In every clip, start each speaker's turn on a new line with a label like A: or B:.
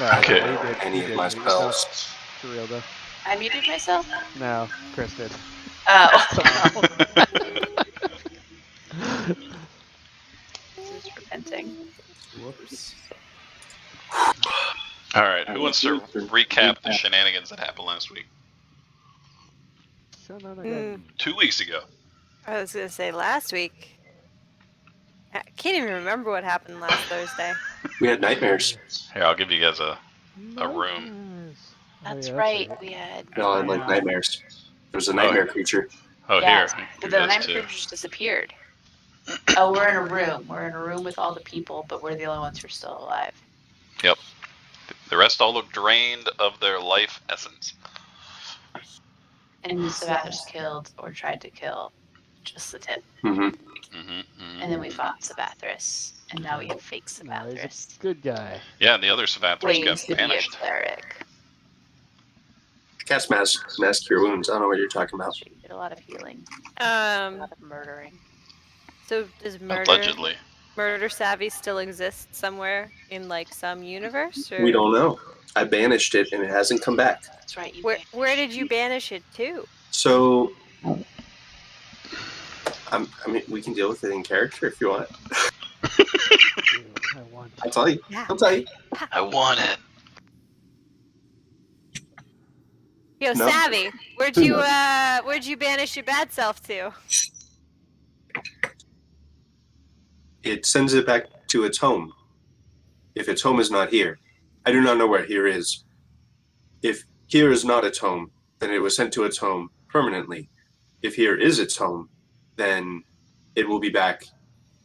A: Okay.
B: Any of my spells.
C: For real though.
D: I muted myself?
C: No, Chris did.
D: Oh.
C: Somehow.
D: This is repenting.
A: Whoops.
E: All right, who wants to recap the shenanigans that happened last week? 2 weeks ago.
F: I was going to say last week. I can't even remember what happened last Thursday.
B: We had nightmares.
E: Here, I'll give you guys a room.
D: That's right. We had.
B: No, I like nightmares. There was a nightmare creature.
E: Oh,
D: Yes,
E: here.
D: the nightmare creature just disappeared. Oh, we're in a room. We're in a room with all the people, but we're the only ones who are still alive.
E: Yep. The rest all look drained of their life essence.
D: And Sabathras killed or tried to kill just the tip.
B: Mm-hmm.
D: And then we fought Sabathras, and now we have fake Sabathras.
C: He's a good guy.
E: Yeah, and the other Sabathras
D: Claims
E: got
D: to be a
E: banished.
D: cleric.
B: Cast mass cure wounds. I don't know what you're talking about.
D: She did a lot of healing. A
F: Um.
D: lot of murdering.
F: So does
E: Allegedly.
F: Murder Savvy still exist somewhere in like some universe? Or?
B: We don't know. I banished it and it hasn't come back.
D: That's right.
F: Where did you banish it to?
B: So, I mean, we can deal with it in character if you want. I'll tell you.
F: Yeah.
B: I'll tell you.
E: I want it.
F: Yo,
B: No.
F: Savvy, where'd you banish your bad self to?
B: It sends it back to its home. If its home is not here, I do not know where here is. If here is not its home, then it was sent to its home permanently. If here is its home, then it will be back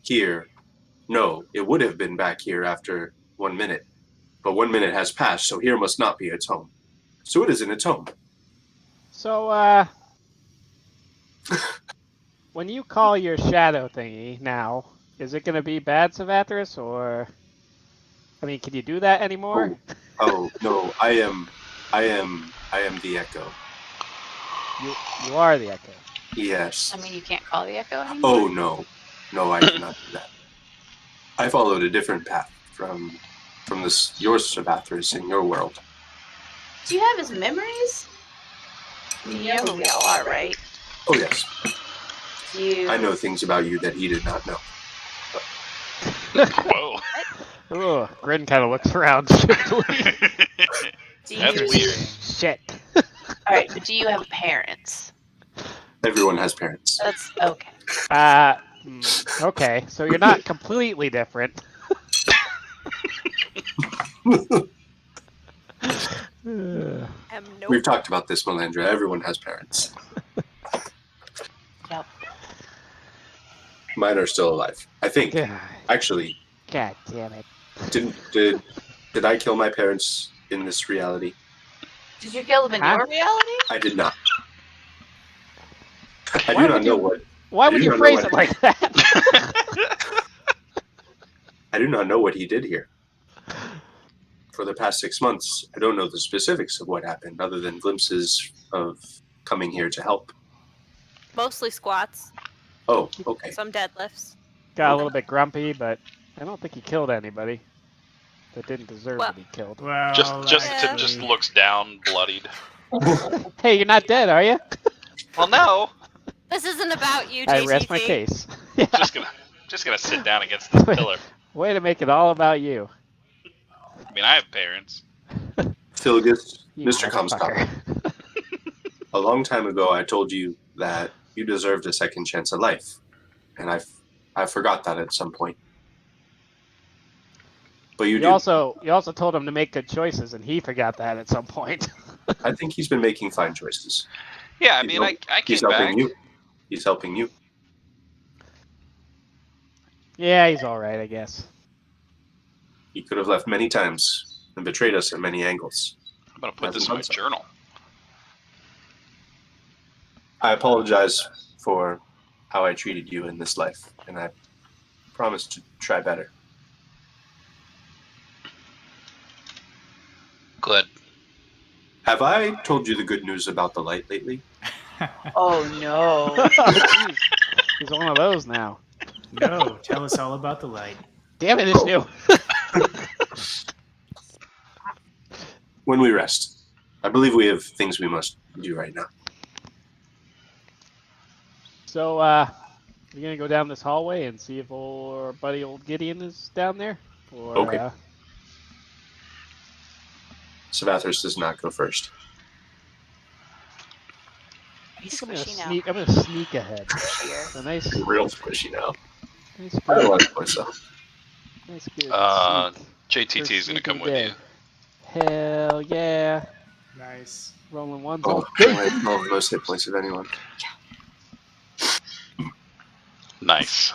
B: here. No, it would have been back here after 1 minute. But 1 minute has passed, so here must not be its home. So it is in its home.
C: So, when you call your shadow thingy now, is it going to be bad Sabathras, or... I mean, can you do that anymore?
B: Oh no, I am the Echo.
C: You are the Echo.
B: Yes.
D: I mean, you can't call the Echo anymore?
B: Oh no. No, I cannot do that. I followed a different path from your Sabathras in your world.
D: Do you have his memories? You know who we all are, right?
B: Oh yes.
D: You...
B: I know things about you that he did not know.
E: Whoa.
C: Ugh, Grin kind of looks around.
E: That's weird.
C: Shit.
D: Alright, but do you have parents?
B: Everyone has parents.
D: That's okay.
C: Okay, so you're not completely different.
B: We've talked about this, Melandra. Everyone has parents.
D: Yep.
B: Mine are still alive. I think.
C: God.
B: Actually,
C: God damn it.
B: did I kill my parents in this reality?
D: Did you kill them in your reality?
B: I did not. I do not know what.
C: Why would you phrase it like that?
B: I do not know what he did here. For the past 6 months, I don't know the specifics of what happened, other than glimpses of coming here to help.
F: Mostly squats.
B: Oh, okay.
F: Some deadlifts.
C: Got a little bit grumpy, but I don't think he killed anybody that didn't deserve to be killed.
A: Well,
E: Tip just looks down, bloodied.
C: Hey, you're not dead, are you?
E: Well, no.
F: This isn't about you, JGT.
C: I rest my case.
E: Just gonna sit down against this pillar.
C: Way to make it all about you.
E: I mean, I have parents.
B: Philgus,
C: You
B: Mr. Comstock. A long time ago, I told you that you deserved a second chance at life, and I forgot that at some point. But you
C: also told him to make good choices, and he forgot that at some point.
B: I think he's been making fine choices.
E: Yeah, I mean, I
B: he's
E: came
B: helping
E: back.
B: you. He's helping you.
C: Yeah, he's all right, I guess.
B: He could have left many times and betrayed us in many angles.
E: I'm gonna put this in my journal.
B: I apologize for how I treated you in this life, and I promise to try better.
E: Good.
B: Have I told you the good news about the light lately?
D: Oh no.
C: He's one of those now.
A: No, tell us all about the light.
C: Damn it, it's new.
B: when we rest. I believe we have things we must do right now.
C: So, you're gonna go down this hallway and see if our buddy old Gideon is down there? Or,
B: Okay. Savathris does not go first.
D: He's
C: I'm gonna
D: squishy now.
C: sneak. I'm gonna sneak ahead.
D: Squishier.
C: A nice,
B: Real squishy now.
C: nice
B: I don't
C: good,
B: like myself.
C: nice good sneak.
E: JTT is gonna
C: First
E: come
C: sneak of
E: with
C: the
E: you.
C: day. Hell yeah!
A: Nice.
C: Rolling ones
B: Oh,
C: all
B: I
C: day.
B: have the most hit points of anyone.
E: Nice.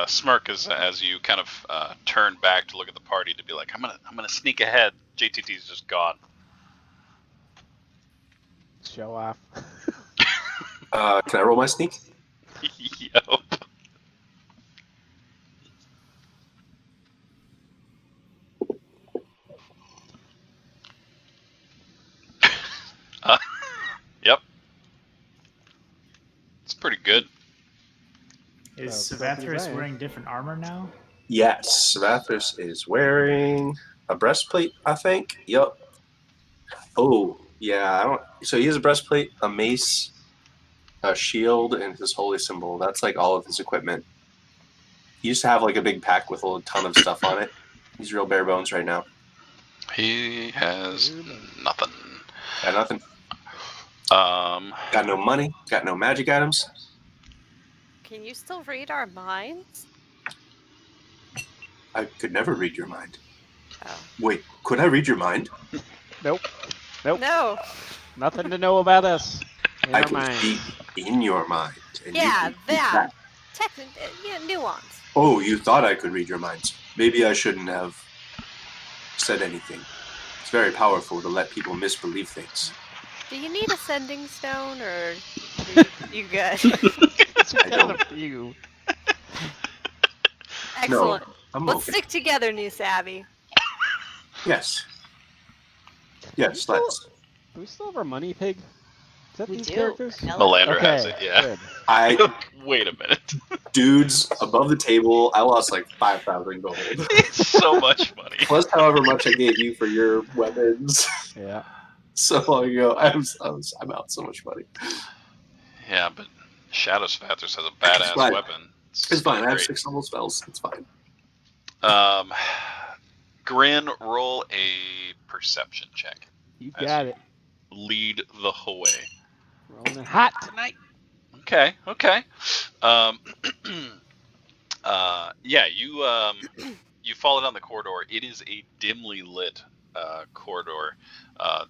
E: Smirk as you kind of turn back to look at the party to be like, I'm gonna sneak ahead. JTT's just gone.
C: Show off.
B: Can I roll my sneak?
E: Yep. Yep. It's pretty good.
A: Is
C: Oh, something
A: Savathris
C: right.
A: wearing different armor now?
B: Yes. Savathris is wearing a breastplate, I think. Yup. Oh, yeah. I don't. So he has a breastplate, a mace, a shield, and his holy symbol. That's like all of his equipment. He used to have like a big pack with a ton of stuff on it. He's real bare bones right now.
E: He has nothing.
B: Got nothing.
E: Um,
B: Got no money. Got no magic items.
F: Can you still read our minds?
B: I could never read your mind.
F: Oh.
B: Wait, could I read your mind?
C: Nope. Nope.
F: No.
C: Nothing to know about us. In
B: I
C: our
B: can
C: minds.
B: speak in your mind. And you
F: Yeah,
B: can speak
F: that.
B: back.
F: Nuance.
B: Oh, you thought I could read your minds. Maybe I shouldn't have said anything. It's very powerful to let people misbelieve things.
F: Do you need a sending stone, or you good?
B: I don't.
C: You.
F: Excellent.
B: I'm
F: Let's
B: okay.
F: stick together, new Savvy.
B: Yes. Yes,
C: still-
B: let's.
C: Do we still have our money pig? Is that
D: We
C: these
D: do.
C: characters?
E: Melander
C: Okay,
E: has it, yeah.
C: good.
B: I
E: Wait a minute.
B: dudes above the table. I lost like 5,000 gold.
E: It's so much money.
B: Plus, however much I gave you for your weapons
C: Yeah.
B: so long ago. I'm out so much money.
E: Yeah, but Shadow Savathris has a
B: It's
E: badass
B: fine.
E: weapon.
B: It's fine. I have
E: great.
B: 6 level spells. It's fine.
E: Grin, roll a perception check.
C: You
E: As
C: got
E: you
C: it.
E: Lead the way.
C: Rolling it hot tonight.
E: Okay. Yeah, you follow down the corridor. It is a dimly lit corridor.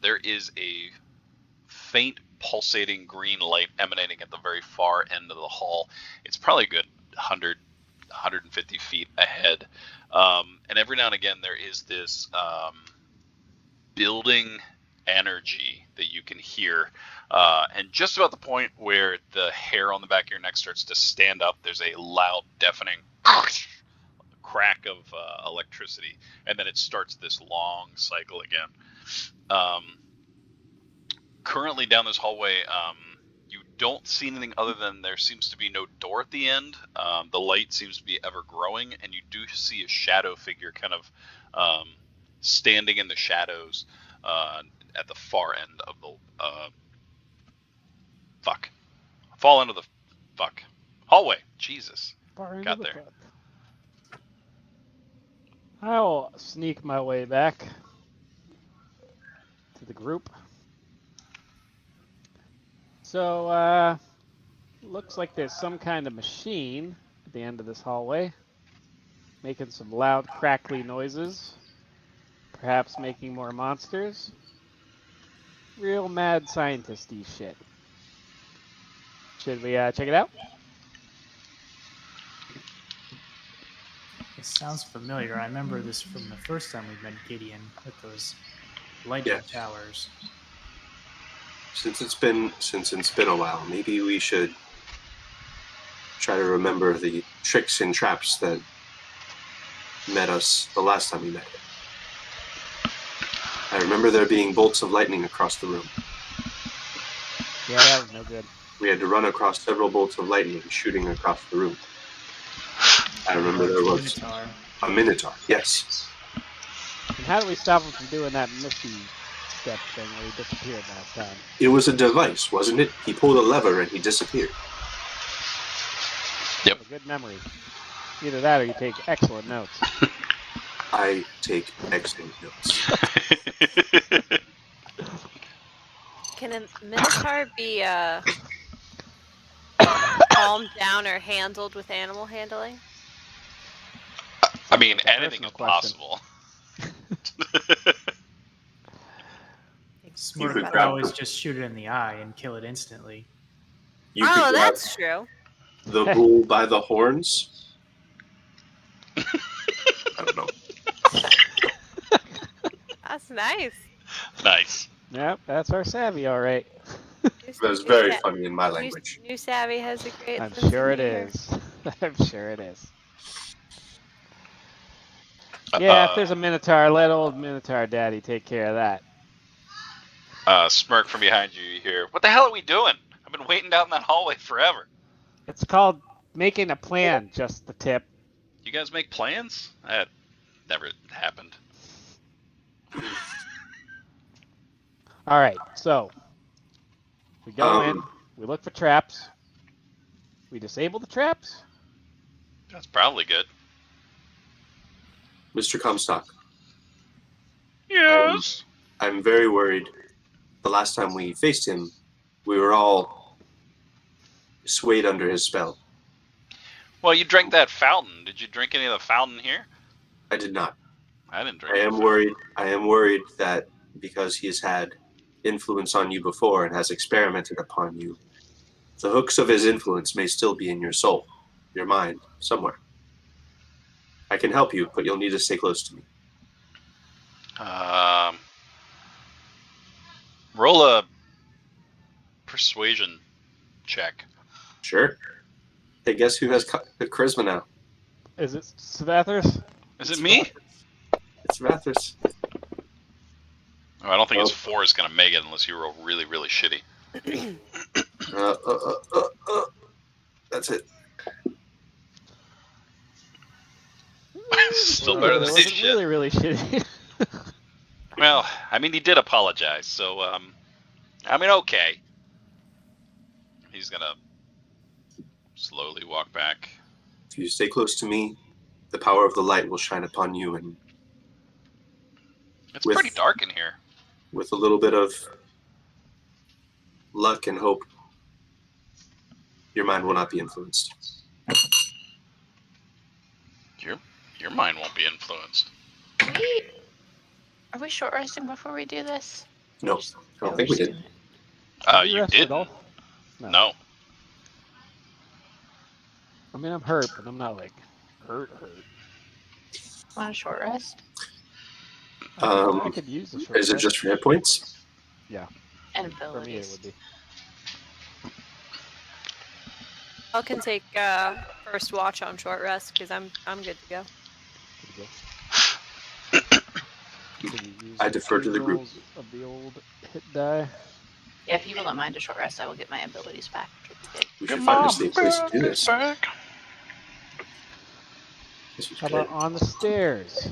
E: There is a faint pulsating green light emanating at the very far end of the hall. It's probably a good 150 feet ahead. And every now and again, there is this building energy that you can hear. And just about the point where the hair on the back of your neck starts to stand up, there's a loud, deafening crack of electricity. And then it starts this long cycle again. Currently down this hallway, you don't see anything other than there seems to be no door at the end. The light seems to be ever growing, and you do see a shadow figure kind of standing in the shadows at the far end of the hallway. Jesus,
C: Far into
E: got
C: the
E: there.
C: fuck. I'll sneak my way back to the group. So, looks like there's some kind of machine at the end of this hallway, making some loud, crackly noises. Perhaps making more monsters. Real mad scientist-y shit. Should we check it out?
A: This sounds familiar. I remember this from the first time we met Gideon with those lightning
B: Yes.
A: towers.
B: Since it's been a while, maybe we should try to remember the tricks and traps that met us the last time we met him. I remember there being bolts of lightning across the room.
C: Yeah, that was no good.
B: We had to run across several bolts of lightning shooting across the room. I remember there was
A: Minotaur.
B: a Minotaur. Yes.
C: And how do we stop him from doing that misty step thing where he disappeared last time.
B: It was a device, wasn't it? He pulled a lever and he disappeared.
E: Yep.
C: What a good memory. Either that or you take excellent notes.
B: I take excellent notes.
F: Can a minotaur be calmed down or handled with animal handling?
E: I mean,
C: like a
E: anything
C: personal
E: is
C: question.
E: possible.
B: You
A: Smurf
B: could
A: could
B: grab
A: always just shoot it in the eye and kill it instantly.
B: You
F: Oh,
B: could grab
F: that's true.
B: the bull by the horns. I don't know.
F: That's nice.
E: Nice.
C: Yep, that's our savvy, all right.
B: That was very funny in my
F: New,
B: language.
F: new savvy has a great
C: I'm
F: sense
C: sure
F: of
C: it
F: humor.
C: is. I'm sure it is. Yeah, if there's a minotaur, let old minotaur daddy take care of that.
E: Smirk from behind you. You hear, "What the hell are we doing? I've been waiting down that hallway forever."
C: It's called making a plan, just the tip.
E: You guys make plans? That never happened.
C: All right, so we go in, we look for traps, we disable the traps.
E: That's probably good.
B: Mr. Comstock,
E: Yes.
B: I'm very worried. The last time we faced him, we were all swayed under his spell.
E: Well, you drank that fountain. Did you drink any of the fountain here?
B: I did not.
E: I didn't drink.
B: I am worried. I am worried that because he has had influence on you before and has experimented upon you, the hooks of his influence may still be in your soul, your mind, somewhere. I can help you, but you'll need to stay close to me.
E: Roll a persuasion check.
B: Sure. Hey, guess who has the charisma now?
C: Is it Savathers?
E: Is it me?
B: It's Rathers.
E: Oh, I don't think his 4 is going to make it unless you roll really, really shitty.
B: That's it.
E: Still better than his shit.
C: Really, really shitty.
E: Well, I mean, he did apologize, so, I mean, okay. He's going to slowly walk back.
B: If you stay close to me, the power of the light will shine upon you, and
E: It's pretty dark in here.
B: with a little bit of luck and hope, your mind will not be influenced.
E: Your mind won't be influenced.
D: Are we short resting before we do this?
B: No, I don't think we did.
E: You didn't. No.
C: I mean, I'm hurt, but I'm not like hurt.
D: Want a short rest?
C: I could use a short
B: Is it
C: rest.
B: just for hit points?
C: Yeah.
D: And
C: For me, it
D: abilities.
C: would be.
F: I can take first watch on short rest because I'm good to go.
B: I defer to the group.
C: Of the old hit die.
D: Yeah, if people don't mind a short rest, I will get my abilities back.
B: We should find a safe place to do this.
C: How about on the stairs?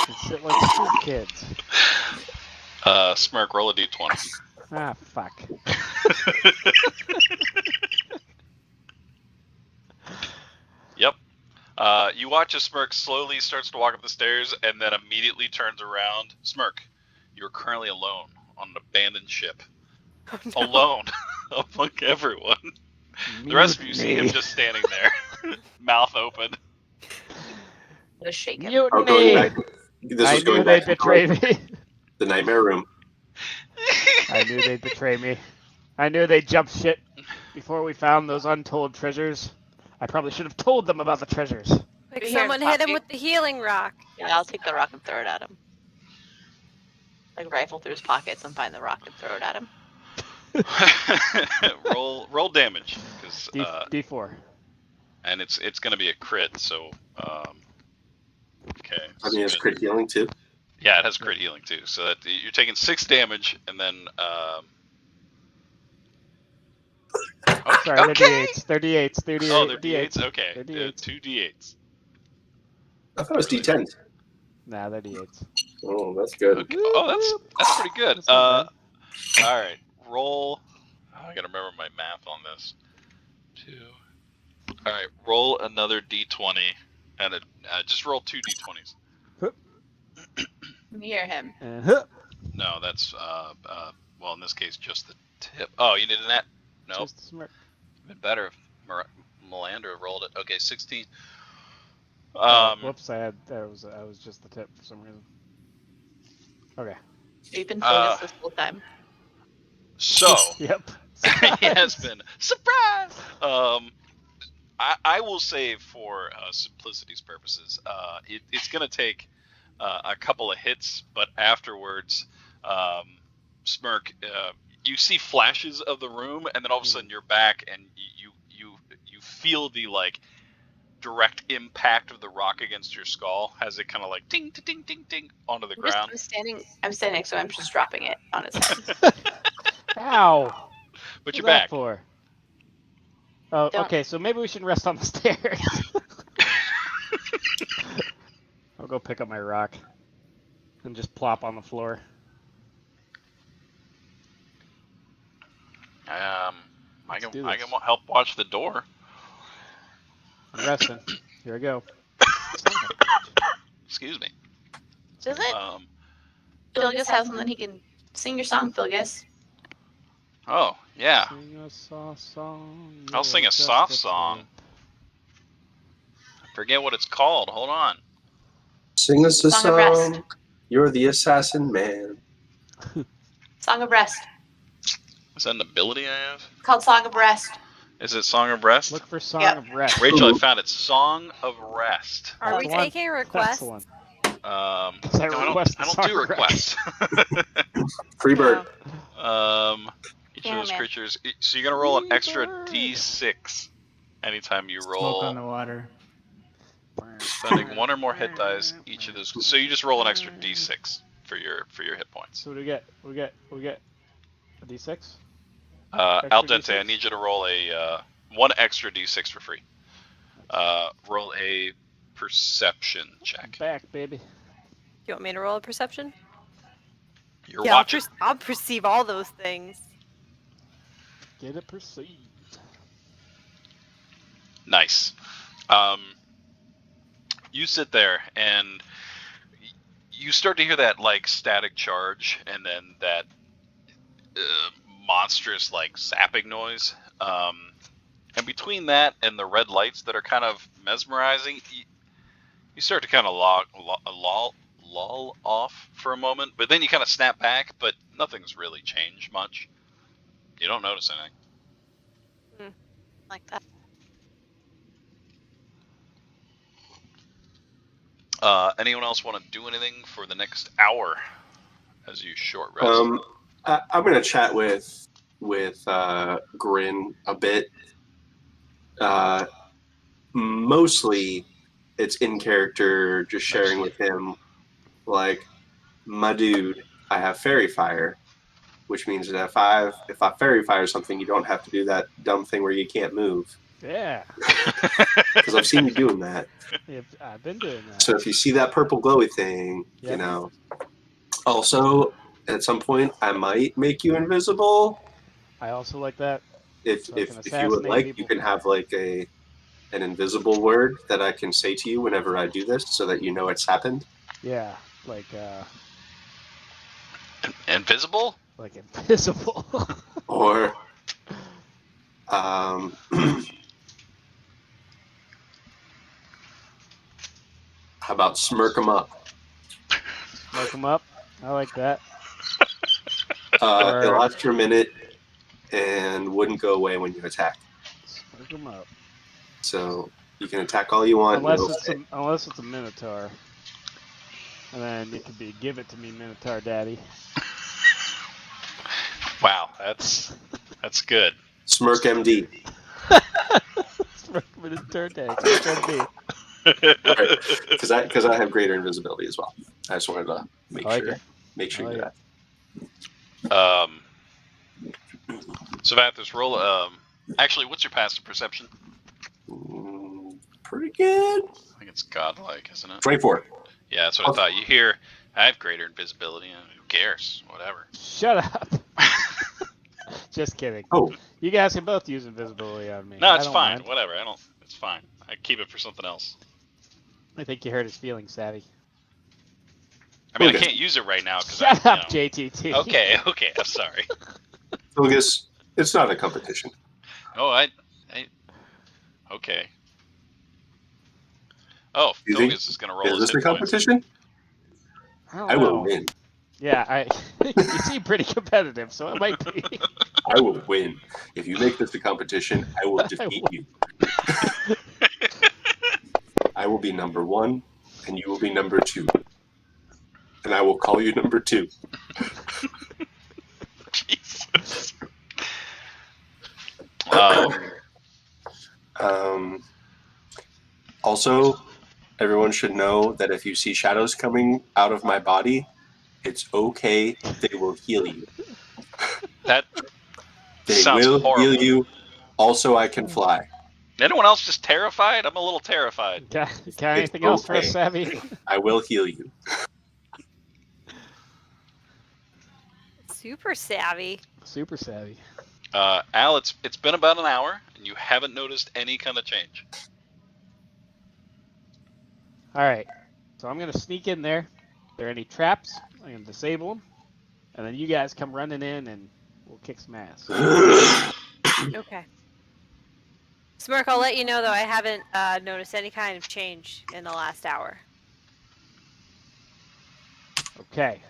C: And sit like street kids.
E: Smirk, roll a d20.
C: Ah, fuck.
E: Yep. You watch as Smirk slowly starts to walk up the stairs and then immediately turns around. Smirk, you're currently alone on an abandoned ship.
F: Oh, no.
E: Alone among everyone. The rest of you see him just standing there, mouth open.
D: Just shake it.
B: Oh, going back. This was going back
C: they'd betray me.
B: the nightmare room.
C: I knew they'd betray me. I knew they'd jump shit before we found those untold treasures. I probably should have told them about the treasures.
F: Like
D: Here,
F: someone hit him
D: Poppy.
F: with the healing rock.
D: Yeah, I'll take the rock and throw it at him. Like rifle through his pockets and find the rock and throw it at him.
E: roll damage, because
C: D4.
E: and it's gonna be a crit. So okay.
B: I mean, it's crit healing too.
E: Yeah, it has crit healing too. So that you're taking 6 damage, and then
C: Sorry,
E: okay.
C: they're D8s. 38.
E: Oh, they're D8s. Okay,
C: They're D8s.
E: 2 D8s.
B: I thought it was D10.
C: Nah, they're D8s.
B: Oh, that's good.
E: Okay. Oh, that's pretty good.
C: That's not bad.
E: All right, roll. Oh, I gotta remember my math on this. 2. All right, roll another d20, and just roll 2 d20s.
D: Near him.
C: And
E: No, that's well, in this case, just the tip. Oh, you did that? Nope.
C: just the smirk.
E: It'd been better if Melandra rolled it. Okay, 16.
C: Whoops! I was just the tip for some reason. Okay.
D: We've been focused this whole time.
E: So
C: Yep.
E: he has been surprise. I will say for simplicity's purposes, it's going to take a couple of hits, but afterwards, Smirk, you see flashes of the room, and then all of a sudden you're back, and you feel the like direct impact of the rock against your skull as it kind of like ding ding ding ding onto the ground.
D: I'm standing next to him. I'm just dropping it on his head.
C: Ow!
E: But you're
C: What's that
E: back.
C: for? Oh,
D: Don't-
C: okay. So maybe we should rest on the stairs. I'll go pick up my rock and just plop on the floor.
E: I can
C: do this.
E: help watch the door.
C: I'm resting. Here I go.
E: Excuse me.
D: Doesn't Philgus have something he can sing your song, Philgus?
E: Oh yeah.
C: Sing a soft song.
E: I'll sing a
C: you're just
E: soft
C: a
E: song.
C: tip.
E: I forget what it's called. Hold on.
B: Sing us a
D: Song of Rest.
B: song. You're the assassin man.
D: Song of Rest.
E: Is that an ability I have?
D: It's called Song of Rest.
E: Is it Song of Rest?
C: Look for Song
D: Yep.
C: of Rest.
E: Rachel, I found it. Song of Rest.
F: Are we
C: That's the one.
F: taking
C: That's
F: requests?
C: the one.
E: No,
C: I request
E: I
C: the
E: don't do
C: Song of
E: requests.
B: Free bird.
E: Each
D: Yeah,
E: of those
D: man.
E: creatures. So you're gonna roll an extra
C: Bird.
E: D6 anytime you
A: Smoke on
E: roll,
A: the water.
E: spending 1 or more hit dice. Each of those. So you just roll an extra D6 for your hit points.
C: So what do we get? We get a D6.
E: Al dente,
C: D6?
E: I need you to roll a 1 extra D6 for free. Roll a perception check.
C: Back, baby.
F: You want me to roll a perception?
E: You're
F: Yeah,
E: watching.
F: I'll perceive all those things.
C: Get it perceived.
E: Nice. You sit there and you start to hear that like static charge, and then that monstrous like zapping noise. And between that and the red lights that are kind of mesmerizing, you start to kind of lull off for a moment, but then you kind of snap back. But nothing's really changed much. You don't notice anything.
D: Like that.
E: Anyone else want to do anything for the next hour as you short rest?
B: I'm gonna chat with Grin a bit. Mostly, it's in character, just sharing with him, like, my dude, I have fairy fire, which means that if I fairy fire something, you don't have to do that dumb thing where you can't move.
C: Yeah.
B: Because I've seen you doing that.
C: I've been doing that.
B: So if you see that purple glowy thing,
C: Yep.
B: you know. Also, at some point, I might make you invisible.
C: I also like that.
B: If
C: So I can
B: you would
C: assassinate
B: like,
C: people.
B: you can have like an invisible word that I can say to you whenever I do this, so that you know it's happened.
C: Yeah, like
E: Invisible?
C: invisible.
B: Or, how about smirk 'em up?
C: Smoke them up. I like that.
B: It lasts for a minute and wouldn't go away when you attack.
C: Smoke them up.
B: So you can attack all you want. and it'll stay.
C: Unless it's a Minotaur. And then it could be give it to me, Minotaur Daddy.
E: Wow, that's good.
B: Smirk MD.
C: Smoke Minotaur Daddy. Smoke MD.
B: Because I have greater invisibility as well. I just wanted to make
C: I like
B: sure
C: it.
B: you
C: I
B: do
C: like
B: that.
E: So Vathis, roll. Actually, what's your passive perception?
B: Pretty good.
E: I think it's godlike, isn't it?
B: 24.
E: Yeah, that's what I thought. You hear, I have greater invisibility. Who cares? Whatever.
C: Shut up. Just kidding.
B: Oh,
C: You guys can both use invisibility on me.
E: No,
C: I
E: it's
C: don't
E: fine.
C: mind.
E: Whatever. I don't. It's fine. I keep it for something else.
C: I think you hurt his feelings, Savvy.
E: I mean, I
B: Okay.
E: can't use it right now because
C: Shut up, JTT.
E: Okay. I'm sorry.
B: Togus, it's not a competition.
E: Oh, I. Okay. Oh,
B: You think,
E: Togus is gonna roll
B: is
E: his
B: this a
E: hit points.
B: competition?
C: I don't
B: I will
C: know.
B: win.
C: Yeah, you seem pretty competitive, so it might be.
B: I will win. If you make this a competition, I will defeat you. I will be number 1, and you will be number 2. And I will call you number 2.
E: Jesus.
B: Also, everyone should know that if you see shadows coming out of my body, it's okay. They will heal you.
E: That
B: They
E: sounds
B: will heal
E: horrible.
B: you. Also, I can fly.
E: Anyone else just terrified? I'm a little terrified.
C: Got
B: It's
C: anything else for us,
B: okay.
C: Savvy?
B: I will heal you.
F: Super savvy.
C: Super savvy.
E: Al, it's been about an hour, and you haven't noticed any kind of change.
C: All right. So I'm going to sneak in there. If there are any traps, I'm going to disable them. And then you guys come running in and we'll kick some ass.
F: Okay. Smirk, I'll let you know, though, I haven't noticed any kind of change in the last hour.
C: Okay.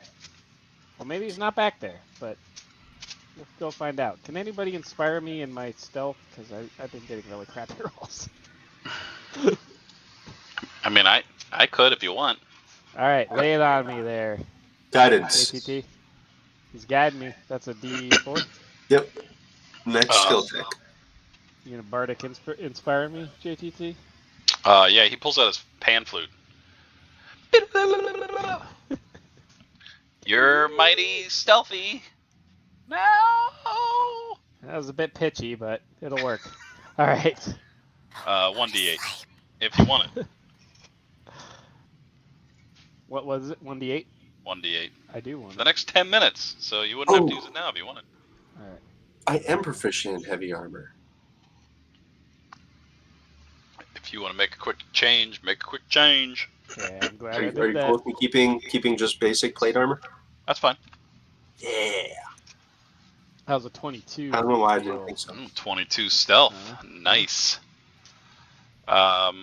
C: Well, maybe he's not back there, but we'll go find out. Can anybody inspire me in my stealth? Because I've been getting really crappy rolls.
E: I mean, I could if you want.
C: All right, lay it on me there,
B: Guidance.
C: ATT. He's guiding me. That's a D4.
B: Yep. Next skill check.
C: You gonna bardic inspire me, JTT?
E: Yeah, he pulls out his pan flute. You're mighty stealthy. No.
C: That was a bit pitchy, but it'll work. All right.
E: 1d8 if you want it.
C: What was it? 1d8?
E: 1d8.
C: I do want
E: The
C: it.
E: next 10 minutes, so you wouldn't have to use it now if you wanted.
C: All right.
B: I am proficient in heavy armor.
E: If you want to make a quick change, make a quick change.
C: Okay, I'm glad
B: Are
C: I
B: you
C: did that.
B: cool with me keeping just basic plate armor?
E: That's fine.
B: Yeah.
C: That was a 22.
B: I don't know why I didn't think so.
E: 22 stealth. Nice. Yeah,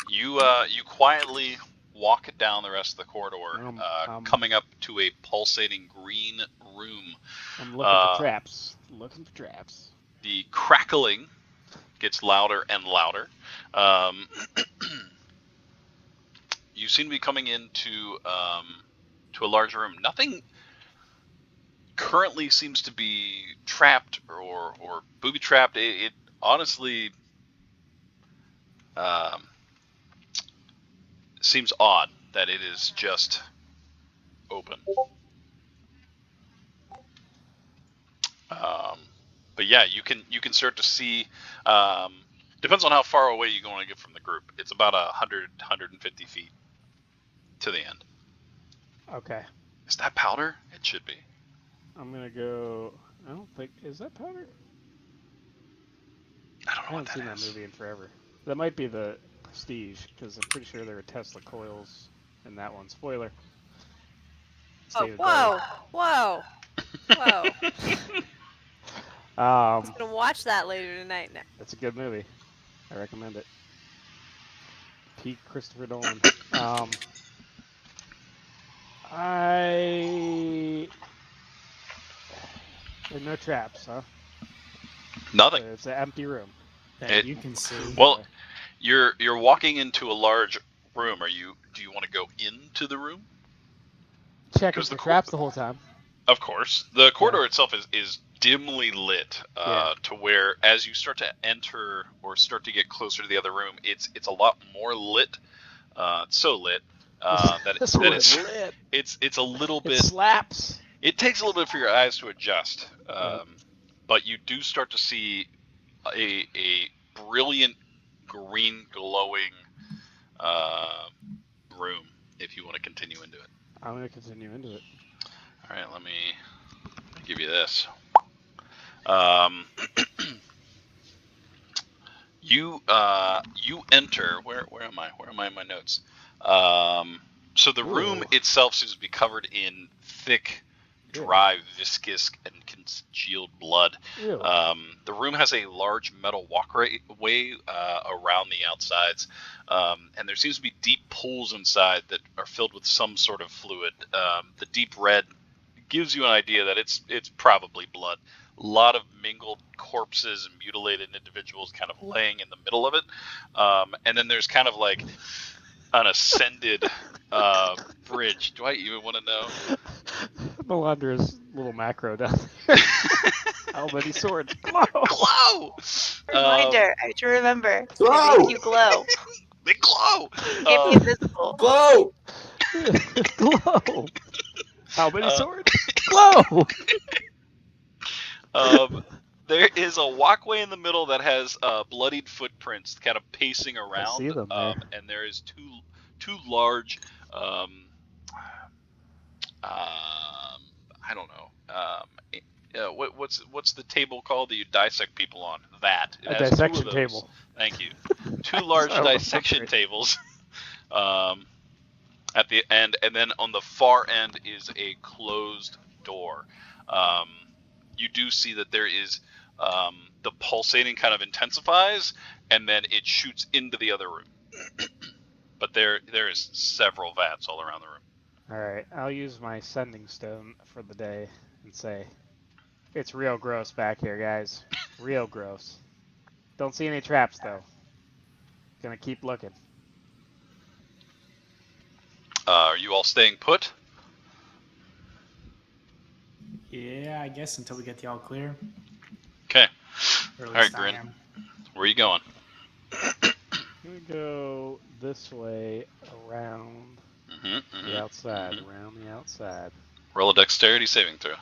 E: you quietly walk down the rest of the corridor, coming up to a pulsating green room.
C: I'm looking for traps. Looking for traps.
E: The crackling gets louder and louder. You seem to be coming into to a large room. Nothing currently seems to be trapped or booby trapped. It honestly seems odd that it is just open. But yeah, you can start to see. Depends on how far away you want to get from the group. It's about 150 feet to the end.
C: Okay.
E: Is that powder? It should be.
C: I'm gonna go. I don't think is that powder.
E: I don't know
C: I haven't seen that movie in forever. That might be the Prestige because I'm pretty sure there were Tesla coils in that one. Spoiler.
F: Oh, whoa, whoa, whoa! I'm just gonna watch that later tonight.
C: That's a good movie. I recommend it. Peak Christopher Nolan. There are no traps, huh?
E: Nothing.
C: It's an empty room.
A: That you can see.
E: Well, you're walking into a large room. Do you want to go into the room?
C: Checking for traps the whole time.
E: Of course. The corridor itself is dimly lit to where as you start to enter or start to get closer to the other room, it's a lot more lit. It's so lit that it's a little bit.
C: It slaps.
E: It takes a little bit for your eyes to adjust, but you do start to see a brilliant green glowing want to continue into it?
C: I'm gonna continue into it.
E: All right, let me give you this. You enter. Where am I? Where am I in my notes? So the room
C: Ooh.
E: itself seems to be covered in thick,
C: Ew.
E: dry, viscous, and congealed blood.
C: Ew.
E: The room has a large metal walkway around the outsides, and there seems to be deep pools inside that are filled with some sort of fluid. The deep red gives you an idea that it's probably blood. A lot of mingled corpses and mutilated individuals kind of laying in the middle of it. And then there's kind of like an ascended bridge. Do I even want to know?
C: Melandra's little macro down there. How many swords? Glow!
E: Glow!
D: Reminder, I have to remember.
B: Glow!
D: It makes you glow.
E: They glow!
D: Can't be invisible.
B: Glow!
C: Glow! How many swords? Glow!
E: There is a walkway in the middle that has bloodied footprints kind of pacing around.
C: see them there.
E: And there is two large, I don't know. What's the table called that you dissect people on? That. It
C: A
E: has two of
C: dissection
E: those.
C: table.
E: Thank you. Two large
C: So
E: dissection
C: appropriate.
E: tables. At the end, and then on the far end is a closed door. You do see that there is the pulsating kind of intensifies, and then it shoots into the other room. But there is several vats all around the room.
C: Alright, I'll use my sending stone for the day and say, it's real gross back here, guys. Real gross. Don't see any traps, though. Gonna keep looking.
E: Are you all staying put?
A: Yeah, I guess until we get the all clear.
E: Okay.
A: Or at
E: All right,
A: least I
E: Grin.
A: am.
E: Where are you going?
C: I'm gonna go this way around the outside. Around the outside.
E: Roll a dexterity saving throw.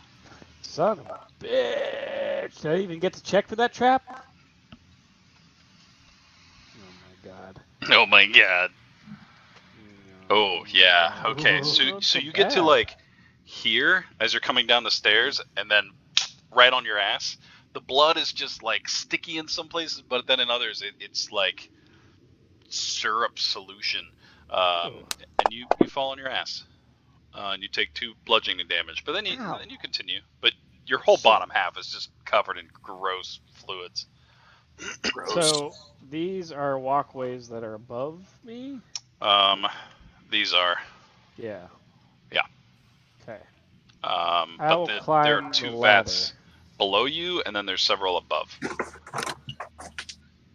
C: Son of a bitch! Did I even get to check for that trap? Oh my god.
E: Oh my god.
C: No.
E: Oh yeah. Okay.
C: Not
E: So
C: so
E: you get to
C: bad.
E: like here as you're coming down the stairs, and then right on your ass. The blood is just like sticky in some places, but then in others it's like syrup solution. And you fall on your ass, and you take 2 bludgeoning damage. But then
C: Ow.
E: you continue. But your whole
C: Shit.
E: bottom half is just covered in gross fluids.
B: Gross.
C: So these are walkways that are above me?
E: These are.
C: Yeah.
E: Yeah.
C: Okay.
E: But
C: I will
E: there
C: climb
E: are 2
C: the
E: vats
C: ladder.
E: below you, and then there's several above.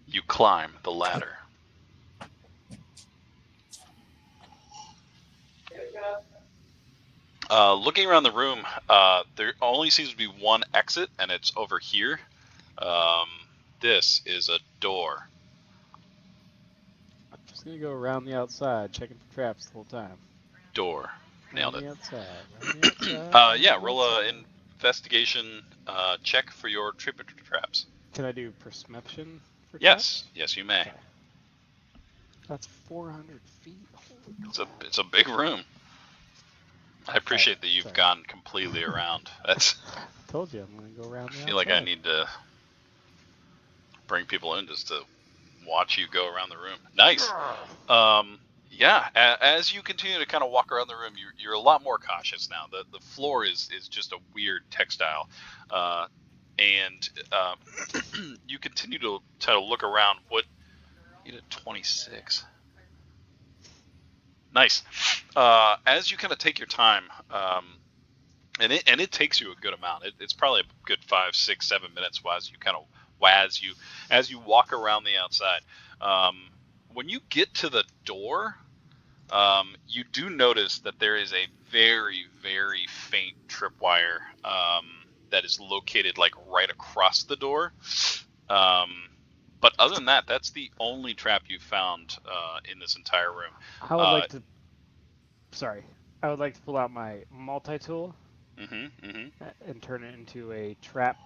E: You climb the ladder. Looking around the room, there only seems to be one exit, and it's over here. This is a door.
C: I'm just gonna go around the outside, checking for traps the whole time.
E: Door. Nailed
C: Around
E: it.
C: the outside. Around the outside.
E: Yeah,
C: around the
E: roll a
C: outside.
E: investigation check for your trip traps.
C: Can I do perception for
E: Yes,
C: traps?
E: yes, you may.
C: Okay. That's 400 feet. Holy
E: It's a big room. I appreciate that you've
C: sorry.
E: gone completely around. That's.
C: I told you I'm gonna go around the
E: I
C: outside.
E: feel like I need to bring people in just to watch you go around the room. Nice. Yeah, as you continue to kind of walk around the room, you're a lot more cautious now. The floor is just a weird textile, and you continue to look around. What you did 26. Nice. As you kind of take your time, and it takes you a good amount. It's probably a good 5, 6, 7 minutes as you walk around the outside. When you get to the door, you do notice that there is a very, very faint tripwire that is located like right across the door. But other than that, that's the only trap you've found in this entire room.
C: I would like to. Sorry. I would like to pull out my multi-tool and turn it into a trap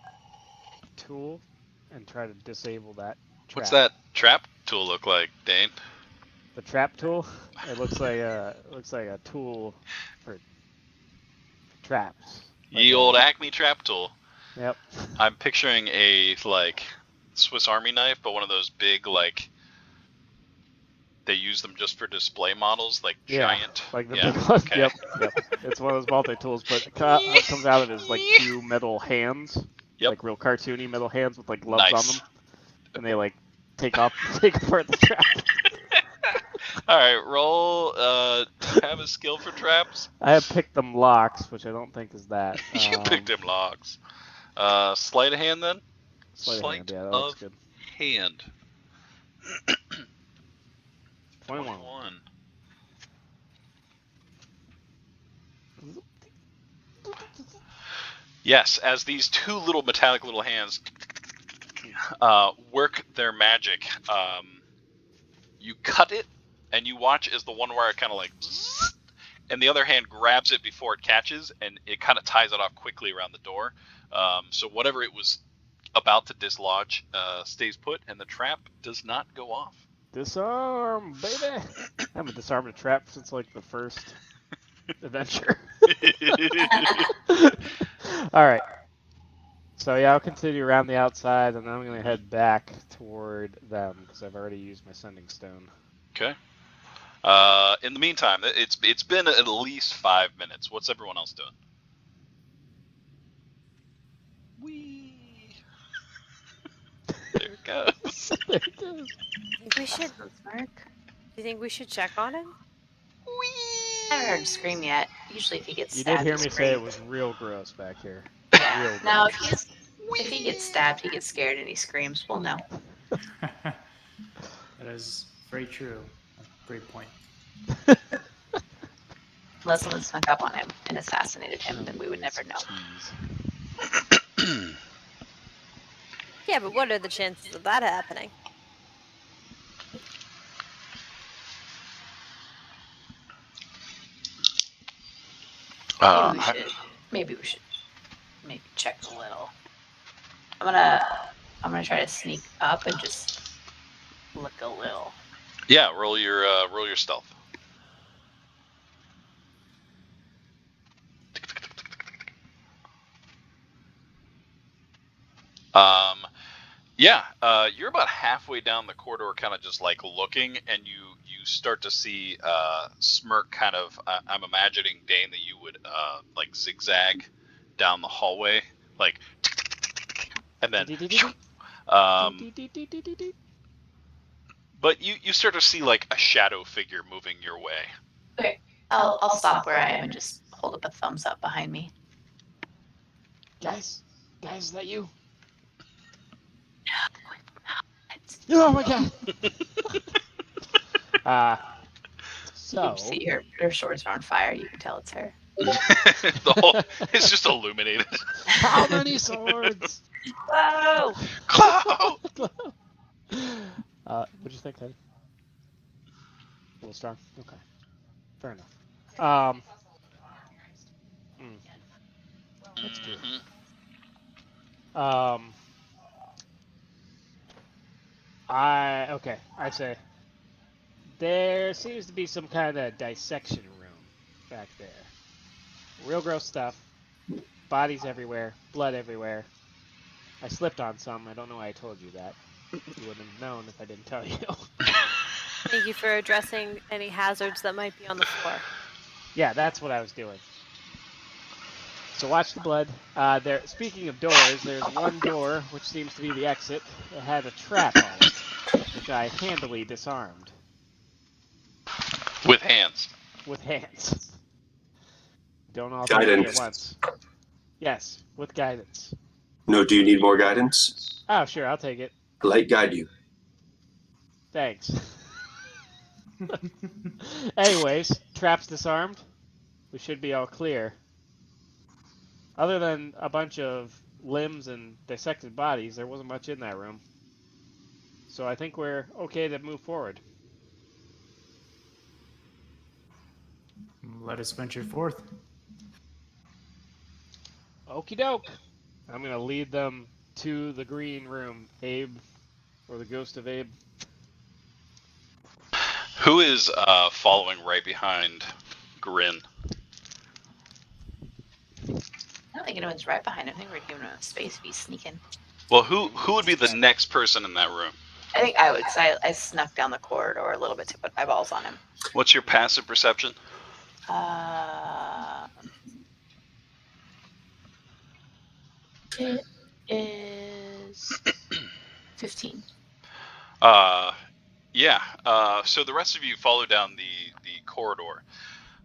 C: tool and try to disable that trap.
E: What's that trap tool look like, Dane?
C: The trap tool. It looks like a tool for traps. Like
E: Ye old Acme trap tool.
C: Yep.
E: I'm picturing a like Swiss Army knife, but one of those big like they use them just for display models, like giant.
C: Like the
E: yeah.
C: big one.
E: Okay.
C: Yep. It's one of those multi tools, but what comes out of it is like two metal hands,
E: Yep.
C: like real cartoony metal hands with like gloves on
E: Nice.
C: them, and they like take apart the trap.
E: All right, roll. Do you have a skill for traps?
C: I have picked them locks, which I don't think is that.
E: You picked him logs. Sleight of hand then.
C: Sleight of hand. Yeah, that
E: of
C: looks good.
E: hand.
C: 21.
E: Yes, as these two little metallic little hands work their magic, you cut it, and you watch as the one wire kind of like, and the other hand grabs it before it catches, and it kind of ties it off quickly around the door. So whatever it was about to dislodge stays put, and the trap does not go off.
C: Disarm, baby! I haven't disarmed a trap since like the first adventure. All right. So yeah, I'll continue around the outside, and then I'm gonna head back toward them because I've already used my sending stone.
E: Okay. In the meantime, it's been at least 5 minutes. What's everyone else doing? Whee! There it goes.
C: There it goes.
F: I think we should.
D: Awesome, Smirk.
F: Do you think we should check on him?
D: I haven't heard him scream yet. Usually, if he gets
C: You
D: stabbed,
C: did hear
D: he
C: me say it
D: screams.
C: was real gross back here.
D: Yeah.
C: Real
D: Now,
C: gross.
D: if he gets stabbed, he gets scared and he screams. Well, no.
A: That is very true. Great point.
D: Unless someone snuck up on him and assassinated him, then we would never know.
C: Jeez.
F: Yeah, but what are the chances of that happening?
D: Maybe we should check a little. I'm gonna try to sneak up and just look a little.
E: Yeah, roll your stealth. You're about halfway down the corridor, kind of just like looking, and you start to see Smirk kind of. I'm imagining, Dane, that you would like zigzag down the hallway, like, and then. But you start to see like a shadow figure moving your way.
D: Okay, I'll stop where I am and just hold up a thumbs up behind me.
C: Guys, is that you?
D: No.
C: Oh my god. So
D: You see her swords are on fire. You can tell it's her.
E: It's just illuminated.
C: How many swords?
D: Whoa!
E: Cloud!
C: What'd you think, Teddy? A little strong? Okay. Fair enough. That's good. I say there seems to be some kind of dissection room back there. Real gross stuff. Bodies everywhere, blood everywhere. I slipped on some. I don't know why I told you that. You wouldn't have known if I didn't tell you.
F: Thank you for addressing any hazards that might be on the floor.
C: Yeah, that's what I was doing. So watch the blood. Speaking of doors, there's one door which seems to be the exit. It had a trap on it, which I handily disarmed.
E: With hands.
C: With hands. Don't all
B: Guidance.
C: at once. Yes, with guidance.
B: No, do you need more guidance?
C: Oh, sure, I'll take it.
B: Light guide you.
C: Thanks. Anyways, traps disarmed. We should be all clear. Other than a bunch of limbs and dissected bodies, there wasn't much in that room. So I think we're okay to move forward.
A: Let us venture forth.
C: Okie doke. I'm going to lead them to the green room. Abe, or the ghost of Abe.
E: Who is following right behind Grin?
D: I don't think anyone's right behind him. I think we're giving him space to be sneaking.
E: Well, who would be the next person in that room?
D: I think I would, because I snuck down the corridor a little bit to put eyeballs on him.
E: What's your passive perception?
D: It is 15.
E: Yeah. So the rest of you follow down the corridor.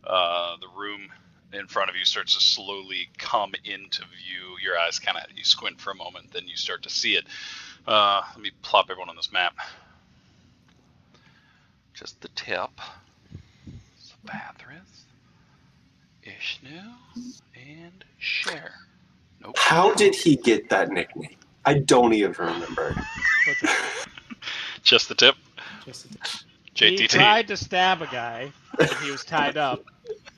E: The room in front of you starts to slowly come into view. Your eyes you squint for a moment, then you start to see it. Let me plop everyone on this map. Just the tip. Sabathras, Ishnu, and Cher. Nope.
B: How did he get that nickname? I don't even remember.
C: What's that?
E: Just the tip.
A: Just
C: He
E: JTT.
C: tried to stab a guy, and he was tied up,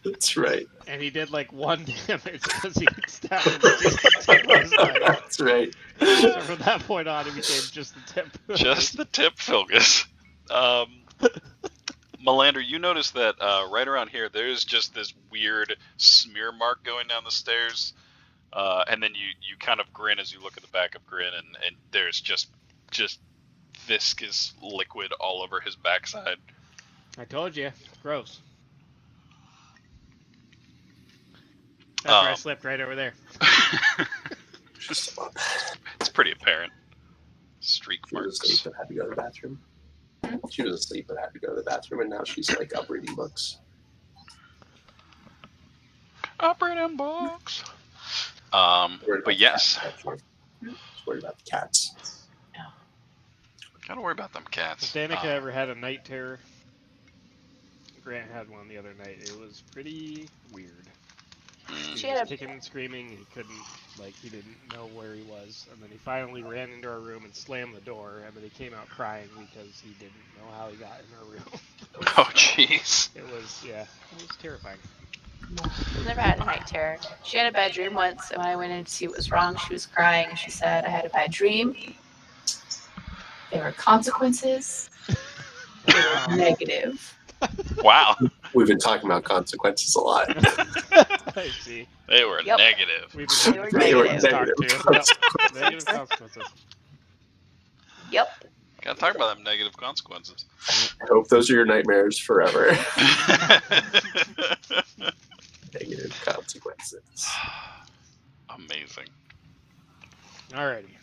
B: That's right.
C: and he did like 1 damage because he stabbed him with just the tip of his knife.
B: That's right.
C: So from that point on, he became just the tip.
E: Just the tip, Filgus. Melander, you notice that right around here, there's just this weird smear mark going down the stairs, and then you kind of grin as you look at the back of Grin, and there's just viscous liquid all over his backside.
C: I told you, gross. That's where I slipped right over there.
E: It's pretty apparent. Streak
B: She was
E: marks.
B: asleep but had to go to the bathroom. She was asleep but had to go to the bathroom, and now she's like up reading books.
E: Up reading books. But yes.
B: Just worried about the cats.
E: Gotta worry about them cats.
C: If Danica ever had a night terror, Grant had one the other night. It was pretty weird. He was kicking and screaming. He couldn't, he didn't know where he was. And then he finally ran into our room and slammed the door. And then he came out crying because he didn't know how he got in our room.
E: Oh, jeez.
C: It was terrifying.
D: I've never had a night terror. She had a bad dream once, and when I went in to see what was wrong, she was crying. She said, I had a bad dream. There were consequences. They were negative.
E: Wow.
B: We've been talking about consequences a lot.
C: I see.
E: They were negative.
B: They were negative
C: consequences. Negative consequences.
D: Yep.
E: Gotta talk about them negative consequences.
B: I hope those are your nightmares forever. Negative consequences.
E: Amazing.
C: Alrighty.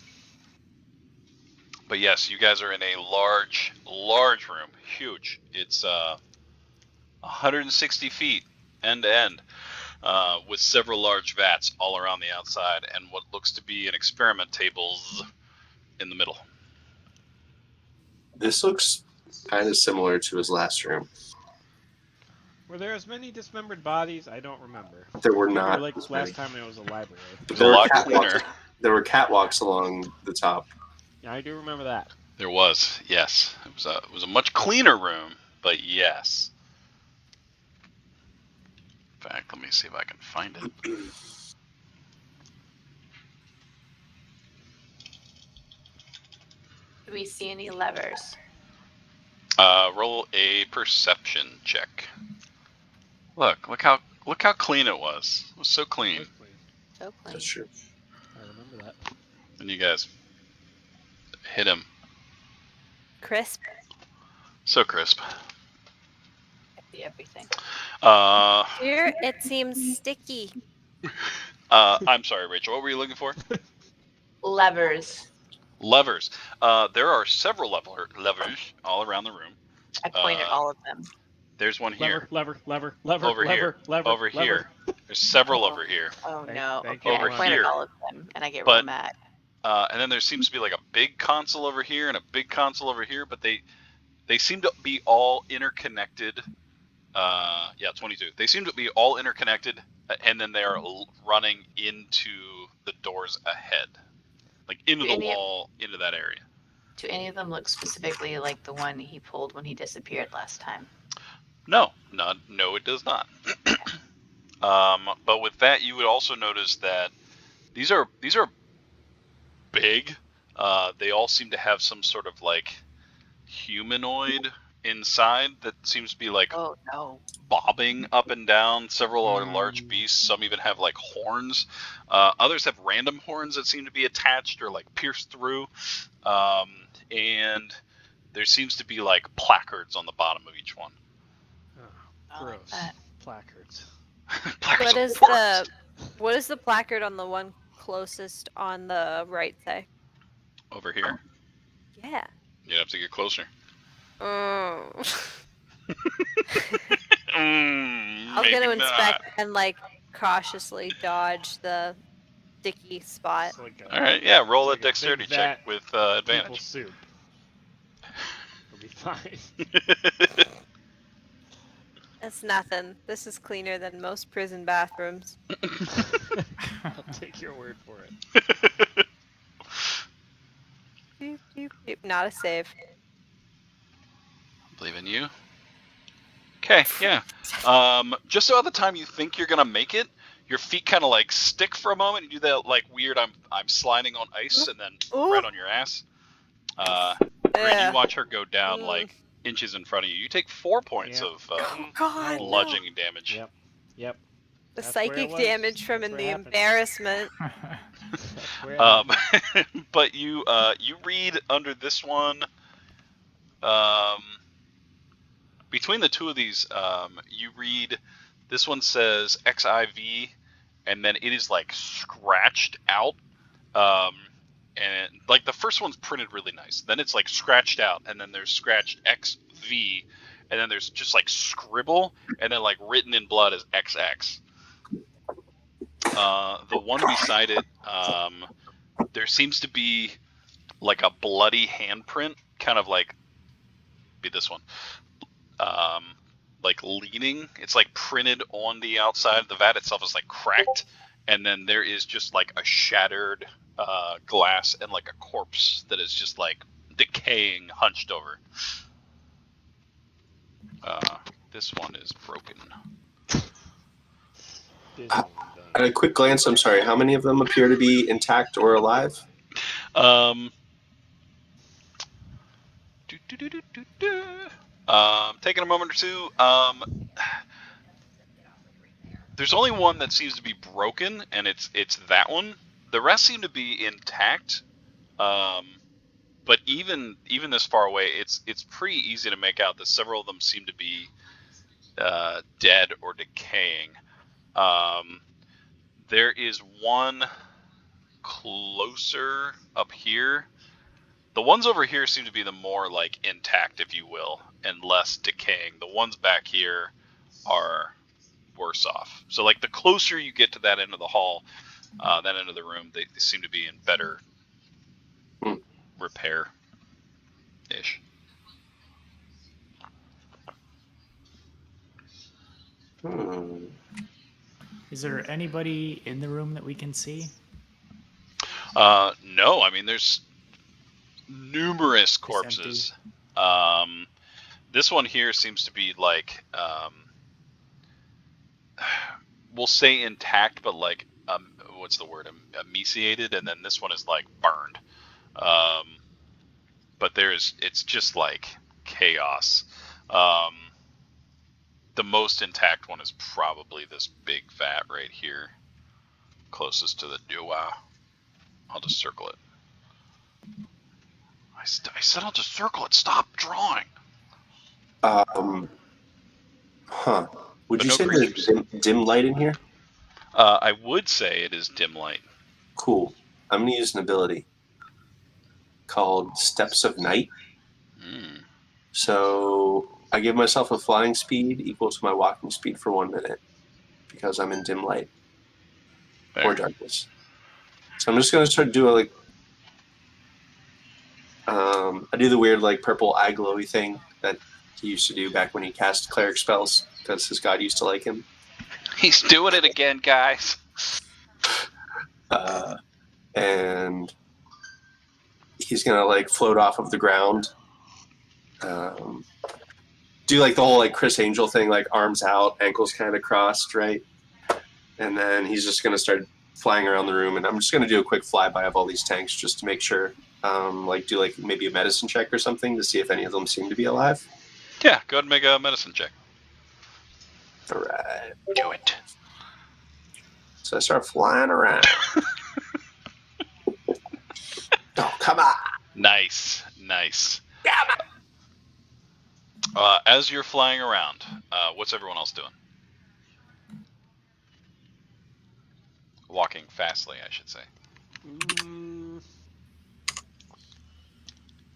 E: But yes, you guys are in a large room. Huge. It's 160 feet end to end, with several large vats all around the outside and what looks to be an experiment tables in the middle.
B: This looks kind of similar to his last room.
C: Were there as many dismembered bodies? I don't remember.
B: There were not.
C: Like last time it was a library.
E: It was a lot cleaner.
B: There were catwalks along the top.
C: Yeah, I do remember that.
E: There was, yes. It was a much cleaner room, but yes. In fact, let me see if I can find it.
D: Do we see any levers?
E: Roll a perception check. Look how clean it was. It was so clean.
D: So clean.
B: That's true.
C: I remember that.
E: And you guys hit him.
F: Crisp.
E: So crisp.
D: I see everything.
F: Here it seems sticky.
E: I'm sorry, Rachel. What were you looking for?
D: Levers.
E: Levers. There are several levers all around the room.
D: I pointed all of them.
E: There's one here.
C: Lever.
E: Over here. There's several over here.
D: Oh no.
C: Thank
D: Okay,
E: over
D: I pointed
E: here.
D: all of them, and I get real mad.
E: And then there seems to be like a big console over here and a big console over here, but they seem to be all interconnected. 22. They seem to be all interconnected, and then they are running into the doors ahead, like into the wall, into that area.
D: Do any of them look specifically like the one he pulled when he disappeared last time?
E: No, it does not. But with that, you would also notice that these are big. They all seem to have some sort of like humanoid inside that seems to be like
F: Oh no.
E: bobbing up and down. Several are large beasts. Some even have like horns. Others have random horns that seem to be attached or like pierced through. And there seems to be like placards on the bottom of each one.
C: Oh, gross.
D: that.
C: Placards.
E: Placards
F: What is the placard on the one closest on the right say?
E: over here?
F: Yeah.
E: You'd have to get closer.
F: Oh.
E: I'm
F: I'm gonna inspect and like cautiously dodge the sticky spot.
C: It's like
E: All right, yeah. Roll a
C: like a big
E: dexterity check
C: vat
E: with
C: people
E: advantage.
C: soup. It'll be fine.
F: That's nothing. This is cleaner than most prison bathrooms.
C: I'll take your word for it.
F: Doop, doop, doop. Not a save.
E: Believe in you. Okay, yeah. Just about the time you think you're gonna make it, your feet kind of like stick for a moment. You do that like weird I'm sliding on ice, and then
F: Ooh.
E: right on your ass. Rin, you watch her go down like inches in front of you. You take 4 points
C: Yep.
E: of
F: Oh God,
E: bludgeoning damage.
C: Yep. Yep.
F: The
C: That's where it
F: psychic
C: was.
F: damage from
C: That's
F: the
C: where it happened.
F: embarrassment.
C: That's where it happened.
E: But you read under this one. Between the two of these, you read. This one says XIV, and then it is like scratched out. And like the first one's printed really nice. Then it's like scratched out, and then there's scratched XV, and then there's just like scribble, and then like written in blood as XX. The one beside it, there seems to be like a bloody handprint, kind of like be this one, like leaning. It's like printed on the outside. The vat itself is like cracked, and then there is just like a shattered glass and like a corpse that is just like decaying, hunched over. This one is broken.
B: At a quick glance, I'm sorry, how many of them appear to be intact or alive?
E: Taking a moment or two. There's only one that seems to be broken, and it's that one. The rest seem to be intact. But even this far away, it's pretty easy to make out that several of them seem to be dead or decaying. There is one closer up here. The ones over here seem to be the more like intact, if you will, and less decaying. The ones back here are worse off. So like the closer you get to that end of the hall, that end of the room, they seem to be in better repair-ish.
A: Is there anybody in the room that we can see?
E: No, I mean there's numerous corpses. This one here seems to be like, we'll say intact, but like, what's the word? Emaciated, and then this one is like burned. But it's just like chaos. The most intact one is probably this big vat right here, closest to the dua. I'll just circle it. I said I'll just circle it. Stop drawing.
B: Would
E: But
B: you
E: no
B: say
E: creatures.
B: there's dim light in here?
E: I would say it is dim light.
B: Cool. I'm going to use an ability called Steps of Night. So I give myself a flying speed equal to my walking speed for 1 minute because I'm in dim light or darkness. So I'm just going to start doing like, I do the weird like purple eye glowy thing that he used to do back when he cast cleric spells because his god used to like him.
E: He's doing it again, guys.
B: And he's gonna like float off of the ground. Do like the whole like Chris Angel thing, like arms out, ankles kind of crossed, right? And then he's just gonna start flying around the room, and I'm just gonna do a quick flyby of all these tanks just to make sure, like do like maybe a medicine check or something to see if any of them seem to be alive.
E: Yeah, go ahead and make a medicine check.
B: All right.
E: Do it.
B: So I start flying around. Oh, come on.
E: Nice. As you're flying around, what's everyone else doing? Walking fastly, I should say.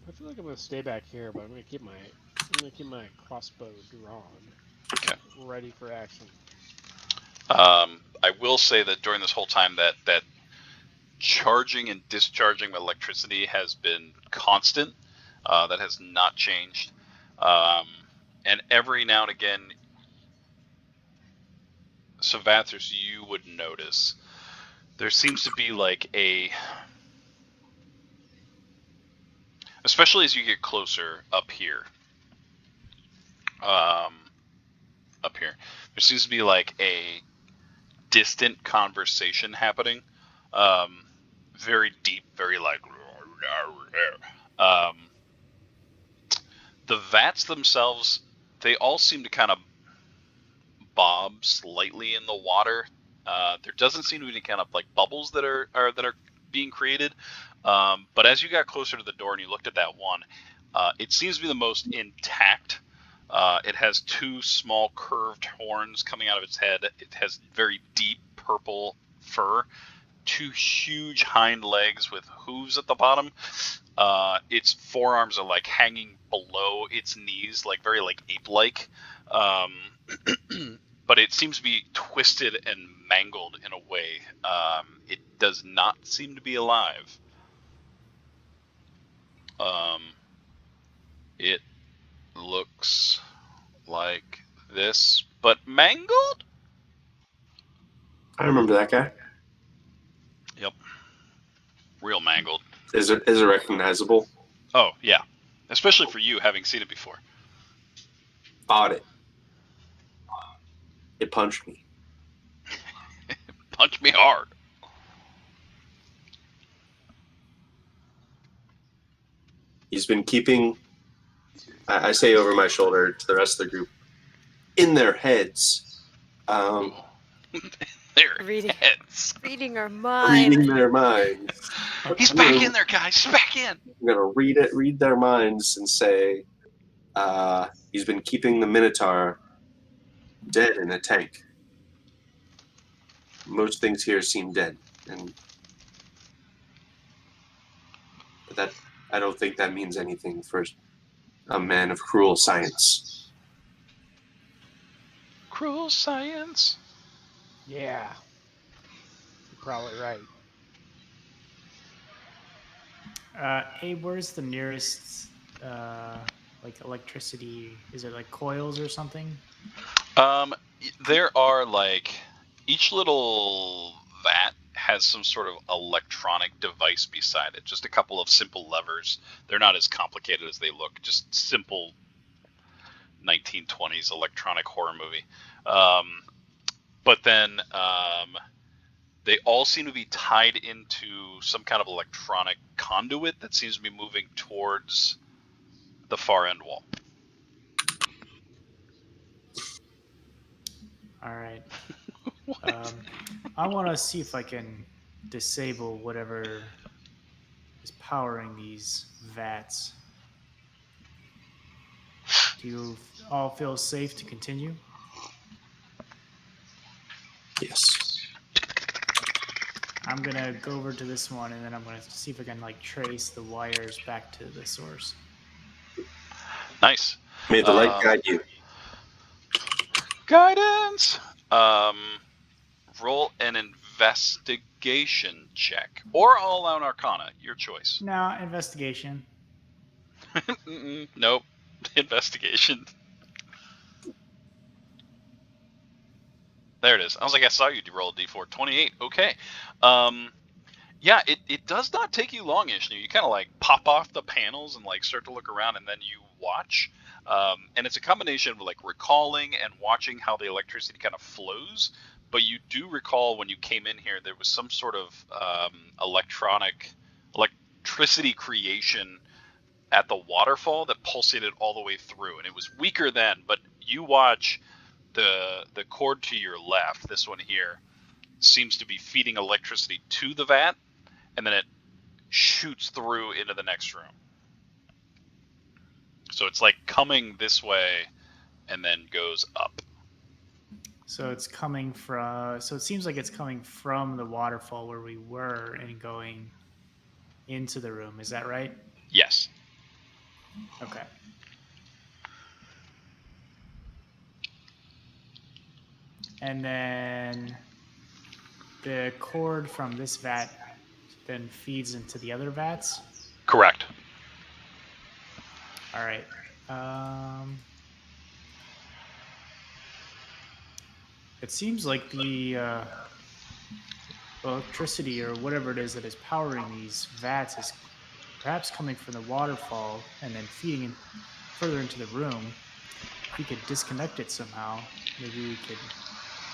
C: I feel like I'm gonna stay back here, but I'm gonna keep my crossbow drawn,
E: Okay.
C: ready for action.
E: I will say that during this whole time that charging and discharging of electricity has been constant. That has not changed. And every now and again, Savathris, you would notice there seems to be like especially as you get closer up here, there seems to be like a distant conversation happening, very deep, very like. The vats themselves, they all seem to kind of bob slightly in the water. There doesn't seem to be any kind of like bubbles that are being created. But as you got closer to the door and you looked at that one, it seems to be the most intact. It has two small curved horns coming out of its head. It has very deep purple fur, two huge hind legs with hooves at the bottom. Its forearms are like hanging below its knees, like very like ape-like. But it seems to be twisted and mangled in a way. It does not seem to be alive. It looks like this, but mangled?
B: I remember that guy.
E: Yep. Real mangled.
B: Is it recognizable?
E: Oh, yeah. Especially for you, having seen it before.
B: Bought it. It punched me.
E: Punch me hard.
B: He's been keeping, I say over my shoulder to the rest of the group, in their heads,
E: Their
F: Reading.
E: heads.
F: Reading our mind.
B: reading their minds.
E: He's back in there, guys. He's back in.
B: I'm gonna read their minds and say, he's been keeping the Minotaur dead in a tank. Most things here seem dead, but that I don't think that means anything for a man of cruel science.
E: Cruel science.
C: Yeah, you're probably right.
A: Abe, where's the nearest like electricity? Is it like coils or something?
E: There are like each little vat has some sort of electronic device beside it. Just a couple of simple levers. They're not as complicated as they look. Just simple 1920s electronic horror movie. But then they all seem to be tied into some kind of electronic conduit that seems to be moving towards the far end wall.
A: All right. I want to see if I can disable whatever is powering these vats. Do you all feel safe to continue?
B: Yes.
A: I'm gonna go over to this one and then I'm gonna see if I can like trace the wires back to the source.
E: Nice.
B: May the light guide you.
E: Guidance. Roll an investigation check, or all out Arcana, your choice.
A: No, investigation.
E: Nope. Investigation. There it is. I was like, I saw you roll a d4. 28. Okay. Yeah, it does not take you long, Ishnu. You kind of like pop off the panels and like start to look around, and then you watch. And it's a combination of like recalling and watching how the electricity kind of flows. But you do recall when you came in here, there was some sort of electricity creation at the waterfall that pulsated all the way through, and it was weaker then. But you watch the cord to your left, this one here, seems to be feeding electricity to the vat, and then it shoots through into the next room. So it's like coming this way and then goes up.
A: So it's coming from. So it seems like it's coming from the waterfall where we were and going into the room. Is that right?
E: Yes.
A: Okay. And then the cord from this vat then feeds into the other vats.
E: Correct.
A: All right. It seems like the electricity or whatever it is that is powering these vats is perhaps coming from the waterfall and then feeding in further into the room. If we could disconnect it somehow, maybe we could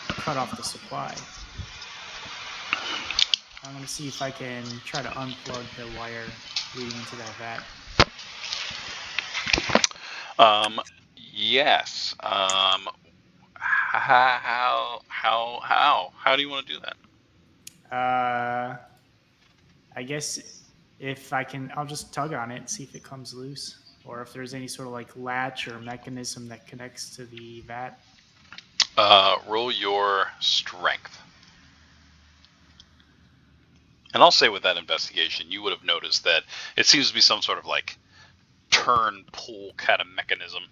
A: cut off the supply. I'm going to see if I can try to unplug the wire leading into that vat.
E: Yes. How do you want to do that?
A: I guess if I can, I'll just tug on it and see if it comes loose, or if there's any sort of like latch or mechanism that connects to the vat.
E: Roll your strength. And I'll say with that investigation, you would have noticed that it seems to be some sort of like turn pull kind of mechanism.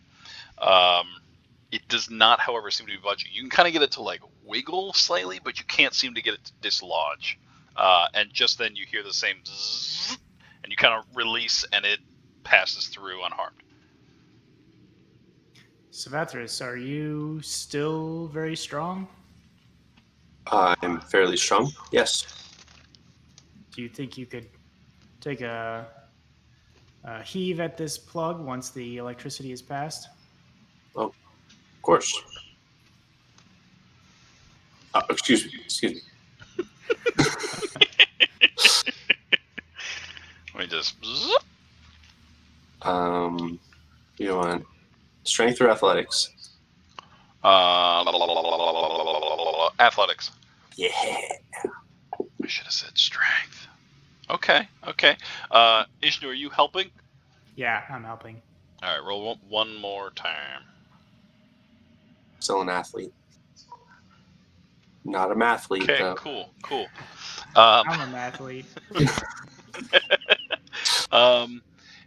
E: It does not, however, seem to be budging. You can kind of get it to like wiggle slightly, but you can't seem to get it to dislodge. And just then you hear the same zzz, and you kind of release, and it passes through unharmed.
A: Savathris, are you still very strong?
B: I'm fairly strong. Yes.
A: Do you think you could take a heave at this plug once the electricity is passed?
B: Of course. Excuse me.
E: Let me just.
B: You want strength or athletics?
E: Athletics.
B: Yeah.
E: I should have said strength. Okay. Ishnu, are you helping?
A: Yeah, I'm helping.
E: All right, roll one more time.
B: Still an athlete. Not a mathlete,
E: Okay,
B: though.
E: cool.
A: I'm an athlete.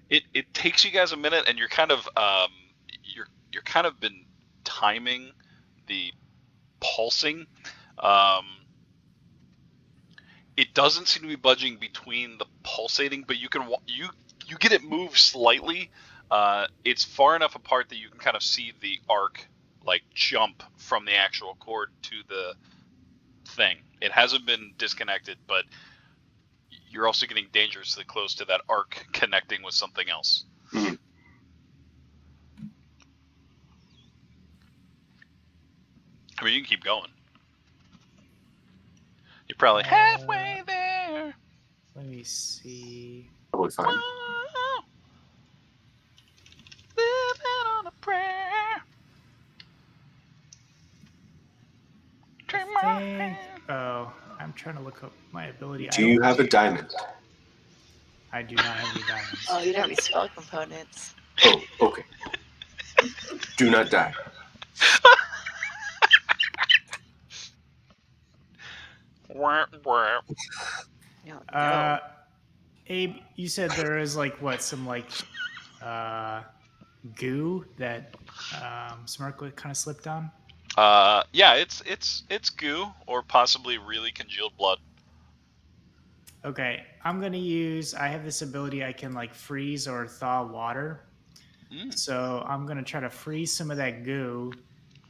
E: It takes you guys a minute, and you're kind of you're kind of been timing the pulsing. It doesn't seem to be budging between the pulsating, but you get it move slightly. It's far enough apart that you can kind of see the arc like jump from the actual cord to the thing. It hasn't been disconnected, but you're also getting dangerously close to that arc connecting with something else.
B: Mm-hmm.
E: I mean, you can keep going. You're probably halfway there.
A: Let me see.
B: Probably fine.
E: Whoa. Living on a prayer. Take my hand.
A: Oh, I'm trying to look up my ability.
B: Do you have a diamond?
A: I do not have any diamonds.
D: Oh, you don't have any spell components.
B: Oh, okay. Do not die.
D: No.
A: Abe, you said there is like what, some like goo that Smirk kind of slipped on?
E: Yeah, it's goo or possibly really congealed blood.
A: Okay, I'm gonna use. I have this ability. I can like freeze or thaw water. So I'm gonna try to freeze some of that goo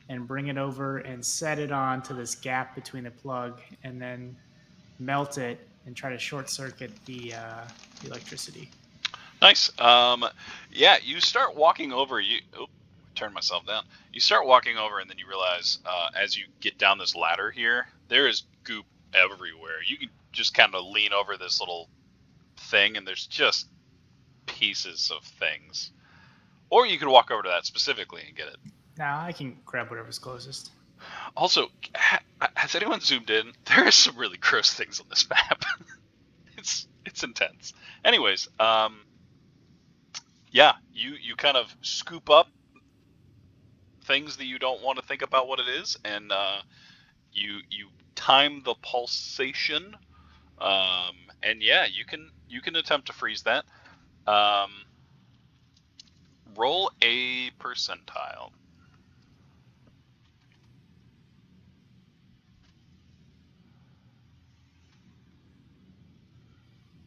A: and bring it over and set it on to this gap between the plug, and then melt it and try to short circuit the electricity.
E: Nice. Yeah, you start walking over. Turn myself down. You start walking over, and then you realize as you get down this ladder here, there is goop everywhere. You can just kind of lean over this little thing, and there's just pieces of things. Or you could walk over to that specifically and get it.
A: Now I can grab whatever's closest.
E: Also, has anyone zoomed in? There are some really gross things on this map. it's intense. Anyways, yeah, you kind of scoop up things that you don't want to think about what it is, and you time the pulsation, and yeah, you can attempt to freeze that. Roll a percentile.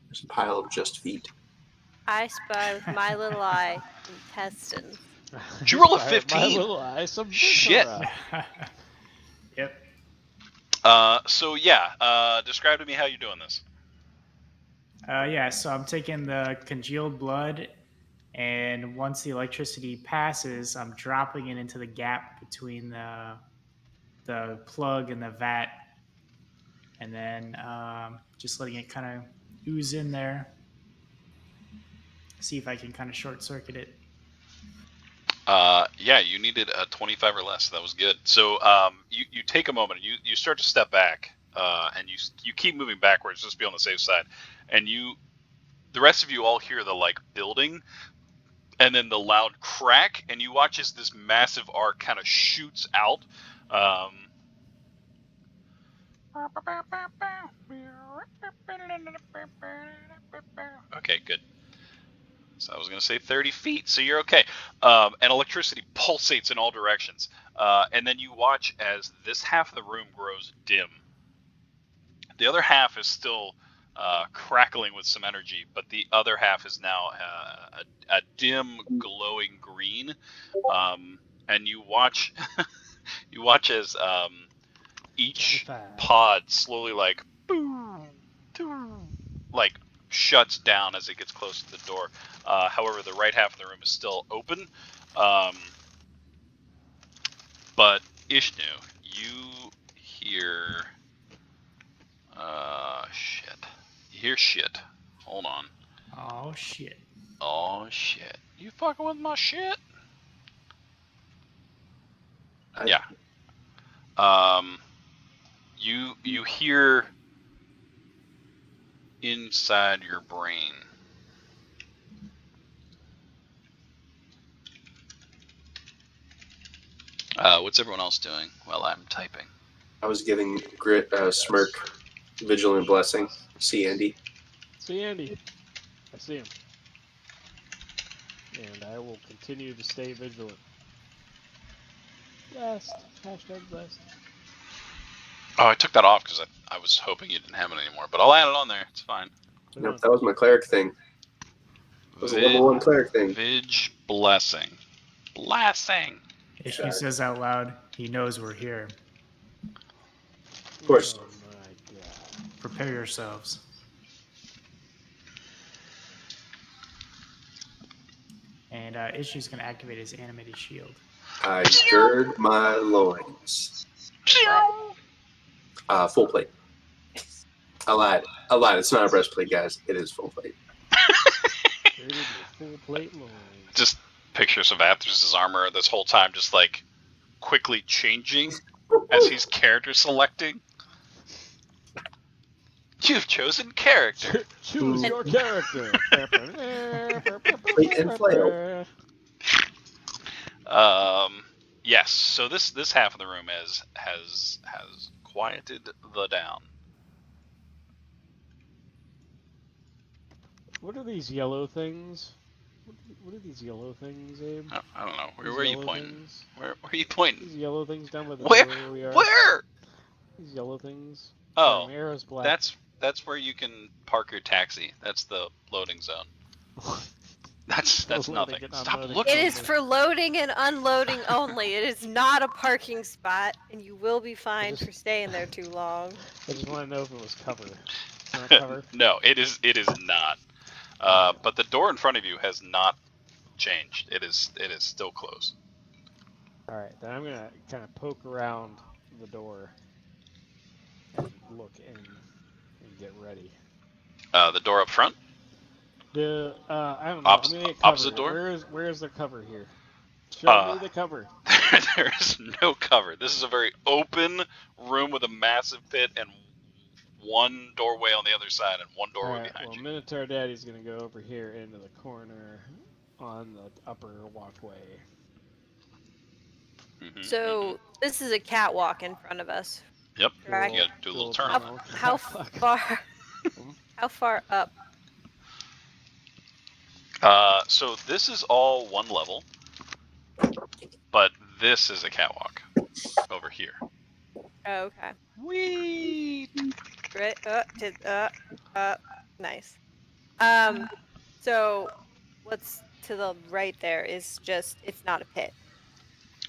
B: There's a pile of just feet.
F: I spy with my little eye intestines.
E: Did you roll a
C: My
E: 15?
C: little eye, some
E: Shit.
C: viscera.
A: Yep.
E: So yeah, describe to me how you're doing this.
A: Yeah, so I'm taking the congealed blood, and once the electricity passes, I'm dropping it into the gap between the plug and the vat, and then just letting it kind of ooze in there. See if I can kind of short circuit it.
E: Yeah, you needed a 25 or less. So that was good. So you take a moment, and you start to step back, and you keep moving backwards just to be on the safe side, and the rest of you all hear the like building, and then the loud crack, and you watch as this massive arc kind of shoots out. Okay, good. So I was going to say 30 feet, so you're okay. And electricity pulsates in all directions. And then you watch as this half of the room grows dim. The other half is still crackling with some energy, but the other half is now a dim, glowing green. And you watch, you watch as each
C: 25.
E: pod slowly like shuts down as it gets close to the door. However, the right half of the room is still open. But Ishnu, you hear shit. You hear shit. Hold on.
A: Oh shit!
E: Oh shit. You fucking with my shit? Yeah. You hear inside your brain. What's everyone else doing while I'm typing?
B: I was giving Grit a smirk, vigilant blessing. See Andy.
C: See Andy. I see him. And I will continue to stay vigilant. Blessed. Hashtag blessed.
E: Oh, I took that off because I was hoping you didn't have it anymore, but I'll add it on there. It's fine.
B: Nope, that was my cleric thing. It was a level 1 cleric thing.
E: Vig blessing. Blessing.
A: Ishni says out loud, he knows we're here.
B: Of course.
C: Oh my god.
A: Prepare yourselves. And Ishni's going to activate his animated shield.
B: I gird my loins. Full plate. I lied. It's not a breastplate, guys. It is full plate.
C: Girded your full plate loins.
E: Just pictures of Athos' armor this whole time, just like quickly changing as he's character selecting. You've chosen character.
C: Choose your character.
B: Plate and flail.
E: Yes. So this half of the room has quieted the down.
C: What are these yellow things? What are these yellow things, Abe?
E: I don't know. Where
C: These
E: are you
C: yellow
E: pointing?
C: things?
E: Where are you pointing?
C: These yellow things down by the
E: Where?
C: door where we are.
E: Where?
C: These yellow things.
E: Oh,
C: Sorry, my arrow's black.
E: that's where you can park your taxi. That's the loading zone. That's
C: Loading
E: nothing.
C: and
E: Stop
C: unloading.
E: looking.
F: It is for loading and unloading only. It is not a parking spot, and you will be fined for staying there too long.
C: I just want to know if it was cover. It's not cover.
E: No, it is not. But the door in front of you has not changed. It is still closed.
C: All right, then I'm gonna kind of poke around the door and look in and get ready.
E: The door up front.
C: I don't know. I'm gonna get cover.
E: Opposite door?
C: Where is the cover here? Show me the cover.
E: There is no cover. This is a very open room with a massive pit and one doorway on the other side and one doorway
C: Alright,
E: behind
C: well,
E: you.
C: Minotaur Daddy's gonna go over here into the corner on the upper walkway.
E: Mm-hmm,
F: So this is a catwalk in front of us.
E: Yep.
F: Correct.
E: You gotta do a little
C: Cool
E: turn
F: How,
E: on it.
F: how far? How far up?
E: So this is all one level, but this is a catwalk over here.
F: Oh, okay.
E: Whee!
F: Right. Nice. So what's to the right there is just it's not a pit.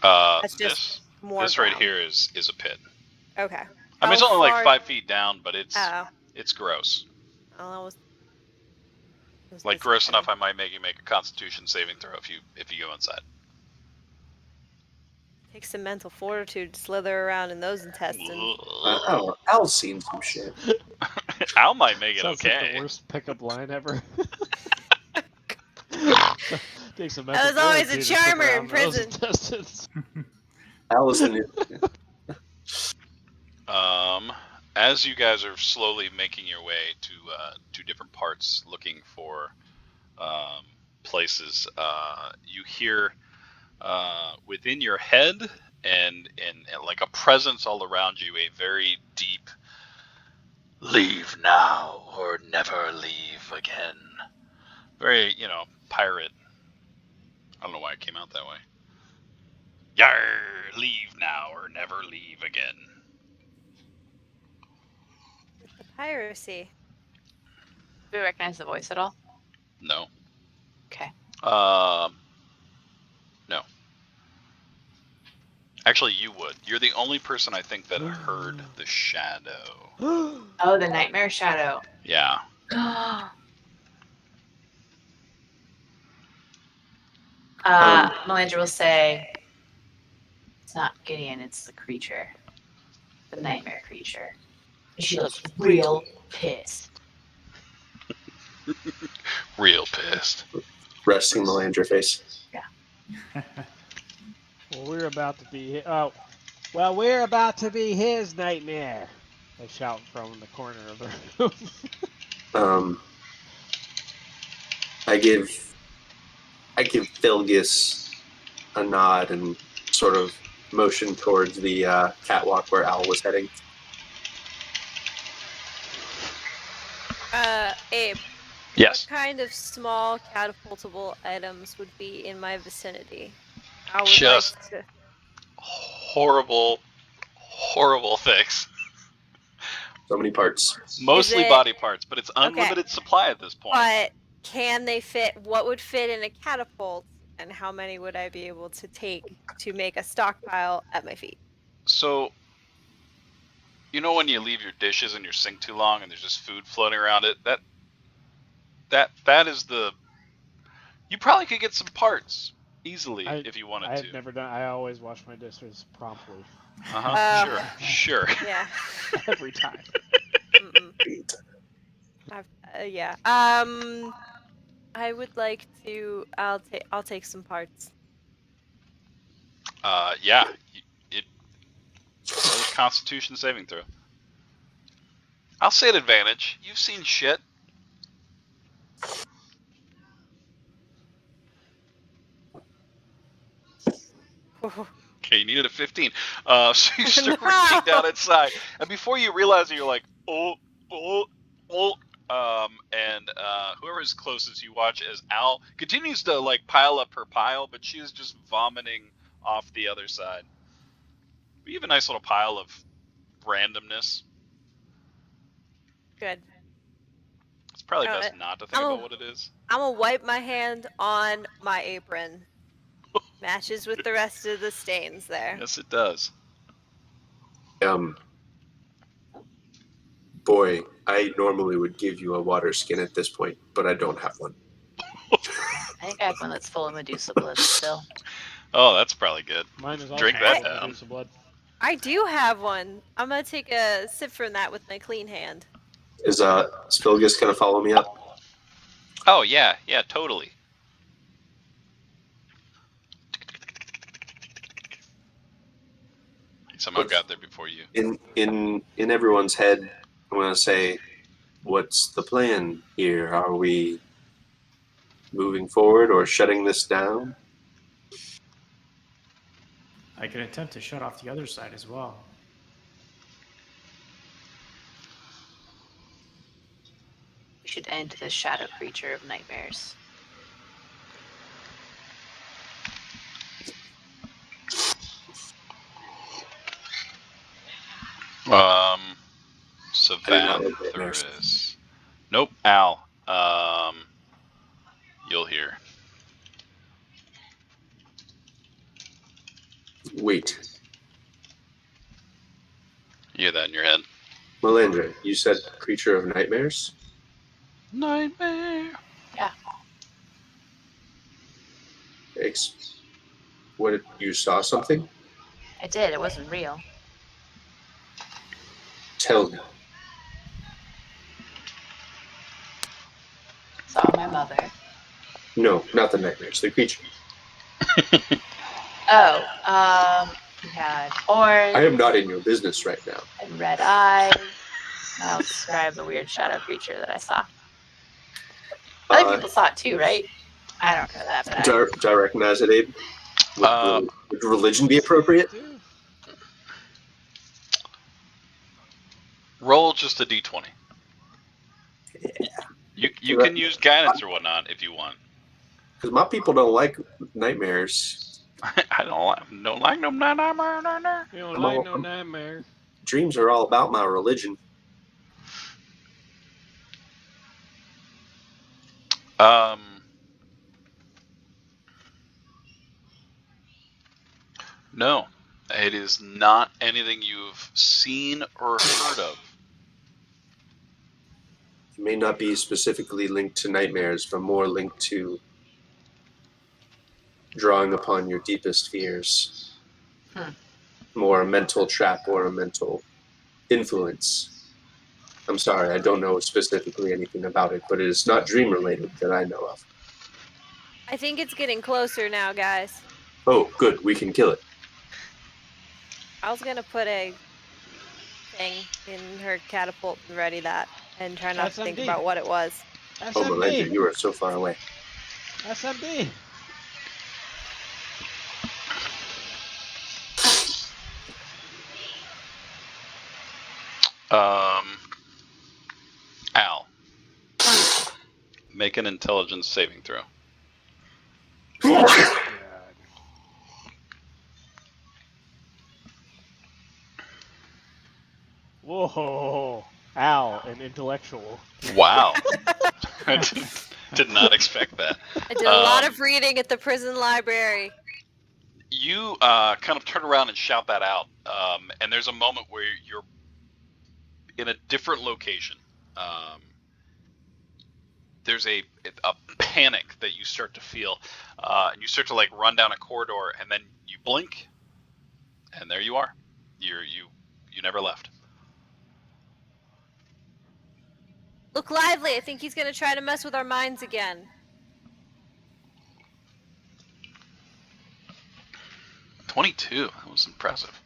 F: That's just more
E: this right
F: ground.
E: here is a pit.
F: Okay.
E: I mean, it's only like
F: far-
E: 5 feet down, but it's
F: Oh,
E: gross.
F: well, that was
E: Like gross enough,
F: disappointing.
E: I might make you make a Constitution saving throw if you go inside.
F: Takes some mental fortitude to slither around in those intestines.
B: Al's seen some shit.
E: Al might make it
C: Sounds
E: okay.
C: like the worst pickup line ever. Takes a
F: I was always a charmer in prison.
B: Al is the new.
E: As you guys are slowly making your way to different parts, looking for places, you hear within your head and like a presence all around you, a very deep "Leave now or never leave again." Very, pirate. I don't know why it came out that way. Yar, leave now or never leave again.
F: The piracy.
D: Do we recognize the voice at all?
E: No.
D: Okay.
E: No. Actually, you would. You're the only person I think that heard the shadow.
D: Oh, the nightmare shadow.
E: Yeah.
D: Melandra will say, it's not Gideon, it's the creature. The nightmare creature. She looks real pissed.
E: Real pissed.
B: Resting Melandra face.
C: Well, we're about to be. We're about to be his nightmare. I shout from the corner of the room.
B: I give Philgus a nod and sort of motion towards the catwalk where Al was heading.
F: Abe.
E: Yes.
F: What kind of small catapultable items would be in my vicinity? I would
E: Just
F: like to.
E: horrible things.
B: So many parts.
E: Mostly body parts, but it's unlimited supply at this point.
F: But can they fit? What would fit in a catapult, and how many would I be able to take to make a stockpile at my feet?
E: So, when you leave your dishes in your sink too long and there's just food floating around it, that is the. You probably could get some parts easily if you wanted to.
C: I've never done. I always wash my dishes promptly.
E: Sure.
F: Yeah.
C: Every time.
F: Yeah. I would like to. I'll take some parts.
E: Yeah. Roll a Constitution saving throw. I'll say an advantage. You've seen shit. Okay, you needed a 15. So you start reaching down inside, and before you realize it, you're like, oh. And whoever's closest, you watch as Al continues to pile up her pile, but she is just vomiting off the other side. We have a nice little pile of randomness.
F: Good.
E: It's probably best not to think about what it is.
F: I'm gonna wipe my hand on my apron. Matches with the rest of the stains there.
E: Yes, it does.
B: Boy, I normally would give you a water skin at this point, but I don't have one.
D: I think I have one that's full of Medusa blood still.
E: Oh, that's probody good.
C: Mine is also
E: Drink that
C: full of
E: down.
C: Medusa blood.
F: I do have one. I'm gonna take a sip from that with my clean hand.
B: Is Philgus gonna follow me up?
E: Oh yeah, totally. He somehow got there before you.
B: In everyone's head, I want to say, what's the plan here? Are we moving forward or shutting this down?
A: I can attempt to shut off the other side as well.
D: We should end this shadow creature of nightmares.
B: I do not like nightmares.
E: Savantharis. Nope, Al. You'll hear.
B: Wait,
E: You hear that in your head.
B: Melandra, you said creature of nightmares?
E: Nightmare.
B: What, you saw something?
D: I did. It wasn't real.
B: Tell me.
D: Saw my mother.
B: No, not the nightmares, the creature.
D: Oh, he had horns.
B: I am not in your business right now.
D: And red eyes. I'll describe the weird shadow creature that I saw. Other people saw it too, right? I don't know that, but
B: Do I recognize it, Abe? Would religion be appropriate?
E: Roll just a d20.
B: Yeah.
E: You can use guidance or whatnot if you want.
B: Because my people don't like nightmares.
E: I don't like no nightmare.
C: You don't like no nightmares.
B: Dreams are all about my religion.
E: No, it is not anything you've seen or heard of.
B: It may not be specifically linked to nightmares, but more linked to drawing upon your deepest fears. More a mental trap or a mental influence. I'm sorry, I don't know specifically anything about it, but it is not dream related that I know of.
F: I think it's getting closer now, guys.
B: Oh, good, we can kill it.
F: I was gonna put a thing in her catapult and ready that, and try not to think
C: SMD.
F: about what it was.
B: Oh, Melandra,
C: SMD.
B: you are so far away.
C: SMD.
E: Al, make an intelligence saving throw.
C: God. Whoa. Al, an intellectual.
E: Wow. I did not expect that.
F: I did a lot of reading at the prison library.
E: You kind of turn around and shout that out, and there's a moment where you're in a different location. There's a panic that you start to feel, and you start to like run down a corridor, and then you blink, and there you are. You never left.
F: Look lively. I think he's gonna try to mess with our minds again.
E: 22. That was impressive.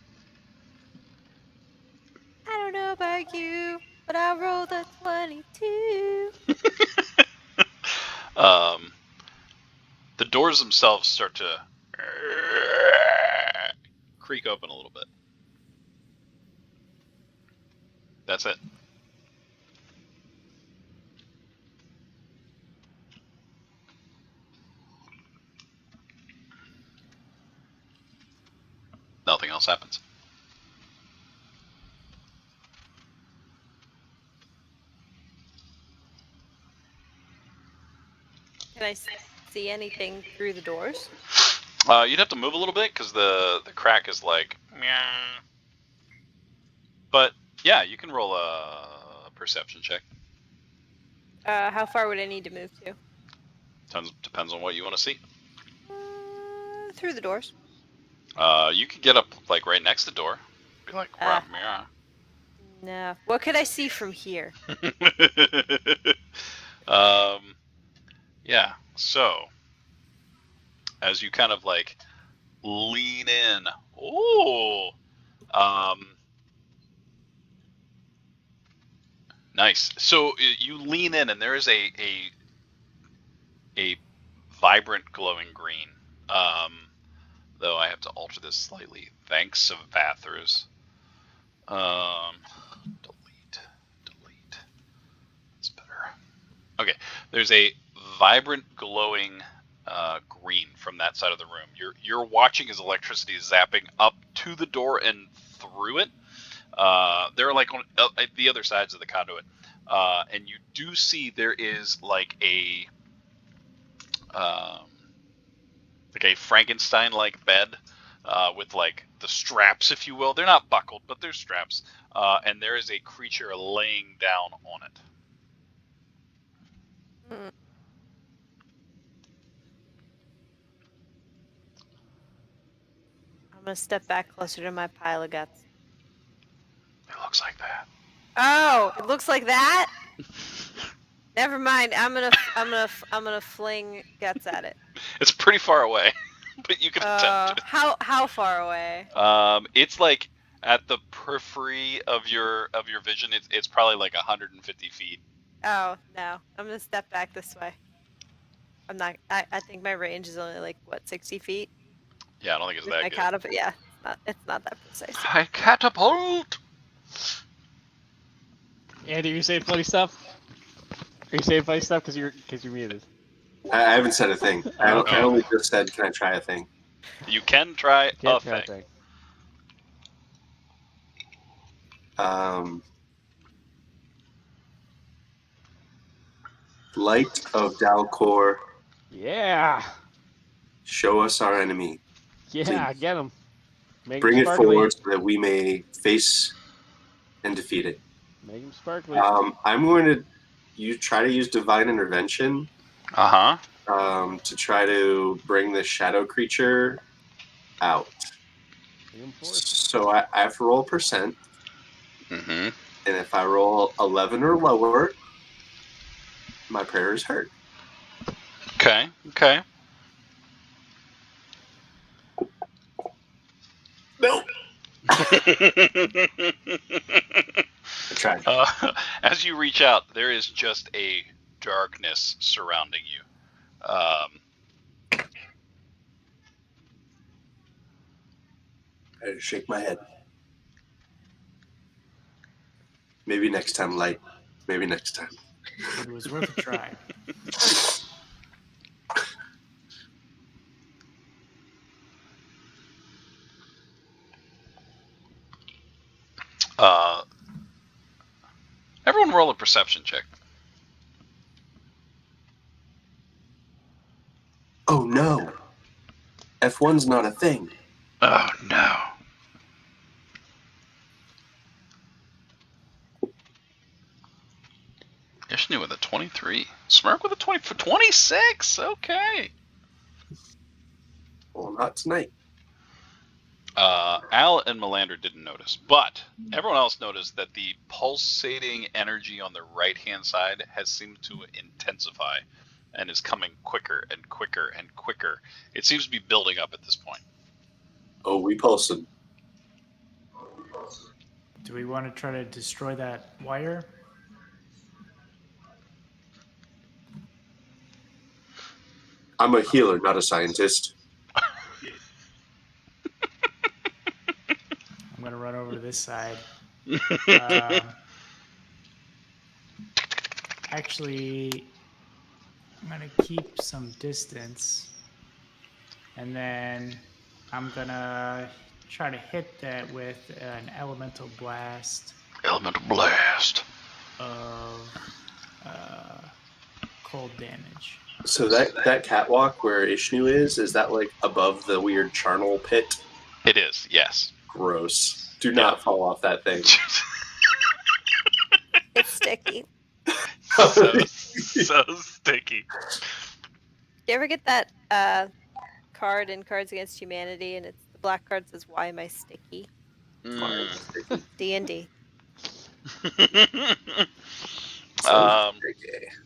F: I don't know about you, but I rolled a 22.
E: The doors themselves start to creak open a little bit. That's it. Nothing else happens.
F: Can I see anything through the doors?
E: You'd have to move a little bit because the crack is like, meow. But yeah, you can roll a perception check.
F: How far would I need to move to?
E: Depends on what you want to see.
F: Through the doors.
E: You could get up like right next to the door. Be like, meow.
F: No. What could I see from here?
E: Yeah. So, as you kind of like lean in, nice. So you lean in, and there is a vibrant glowing green. Though I have to alter this slightly. Thanks, Vathers. Delete. That's better. Okay, there's a vibrant glowing green from that side of the room. You're watching as electricity is zapping up to the door and through it. They're like on the other sides of the conduit, and you do see there is like a Frankenstein-like bed with like the straps, if you will. They're not buckled, but they're straps, and there is a creature laying down on it.
F: I'm gonna step back closer to my pile of guts.
E: It looks like that.
F: Oh, it looks like that. Never mind. I'm gonna fling guts at it.
E: It's pretty far away, but you can attempt it.
F: How far away?
E: It's like at the periphery of your vision. It's probably like 150 feet.
F: Oh no, I'm gonna step back this way. I'm not. I think my range is only like what 60 feet.
E: Yeah, I don't think it's
F: With
E: that
F: my
E: good.
F: catapult, yeah, it's not that precise.
E: Hi, catapult.
C: Andy, you saying funny stuff? Are you saying funny stuff because you're muted?
B: I haven't said a thing. I
C: Okay.
B: only just said, "Can I try a thing?"
E: You can try
C: Can't
E: a
C: try
E: thing.
B: Light of Dalcor,
C: Yeah.
B: show us our enemy.
C: Yeah,
B: Please.
C: get him. Make
B: Bring
C: him
B: it
C: sparkly.
B: forward so that we may face and defeat it.
C: Make him sparkly.
B: I'm going to try to use Divine Intervention to try to bring the shadow creature out.
C: Bring him forth.
B: So I have to roll percent.
E: Mm-hmm.
B: And if I roll 11 or lower, my prayer is heard.
E: Okay.
B: No. I tried.
E: As you reach out, there is just a darkness surrounding you.
B: I shake my head. Maybe next time, Light. Maybe next time.
A: It was worth a try.
E: Everyone roll a perception check.
B: Oh no. F1's not a thing.
E: Oh no. Ishnu with a 23. Smirk with a 26. Okay.
B: Well, not tonight.
E: Al and Melander didn't notice, but everyone else noticed that the pulsating energy on the right-hand side has seemed to intensify and is coming quicker and quicker and quicker. It seems to be building up at this point.
B: Oh, we pulsing.
A: Do we want to try to destroy that wire?
B: I'm a healer, not a scientist.
A: I'm going to run over to this side. Actually, I'm going to keep some distance. And then I'm going to try to hit that with an elemental blast.
E: Elemental blast.
A: Of cold damage.
B: So that catwalk where Ishnu is that like above the weird charnel pit?
E: It is, yes.
B: Gross. Do not fall off that thing.
F: It's sticky.
E: so sticky.
F: You ever get that card in Cards Against Humanity, and it's the black card says, "Why am I sticky?" D&D.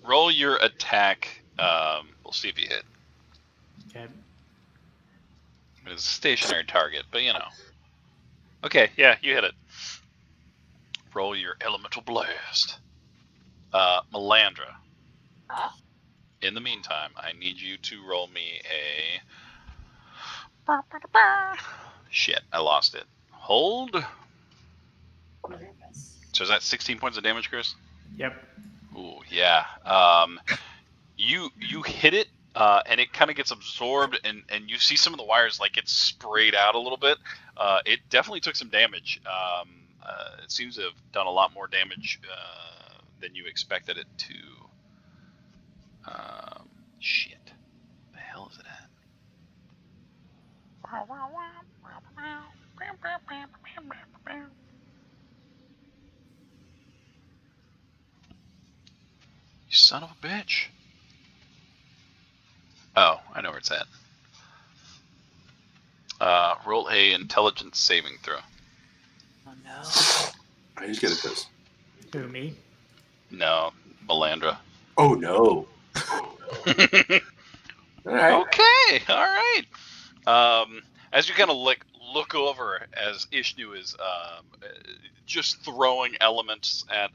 E: Roll your attack We'll see if you hit.
A: Okay.
E: It's a stationary target, but you know. Okay, yeah, you hit it. Roll your elemental blast. Melandra. In the meantime, I need you to roll me a... Shit, I lost it. Hold. So is that 16 points of damage, Chris?
A: Yep.
E: Ooh, yeah. You hit it, and it kind of gets absorbed, and you see some of the wires like get sprayed out a little bit. It definitely took some damage. It seems to have done a lot more damage than you expected it to. Shit. The hell is it at? You son of a bitch. Oh, I know where it's at. Roll a intelligence saving throw.
D: Oh no.
B: Who's good at this?
A: Who, me?
E: No, Melandra.
B: Oh no. All right.
E: Okay, all right. As you kind of look over as Ishnu is just throwing elements at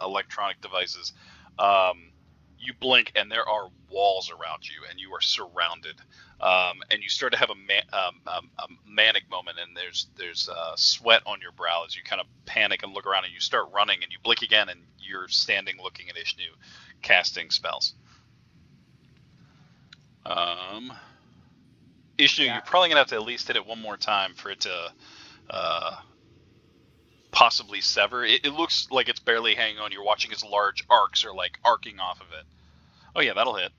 E: electronic devices, you blink and there are walls around you, and you are surrounded. And you start to have a manic moment, and there's sweat on your brow as you kind of panic and look around, and you start running, and you blink again, and you're standing looking at Ishnu, casting spells. Ishnu,
A: Yeah.
E: you're probably gonna have to at least hit it one more time for it to possibly sever. It looks like it's barely hanging on. You're watching as large arcs are like arcing off of it. Oh yeah, that'll hit.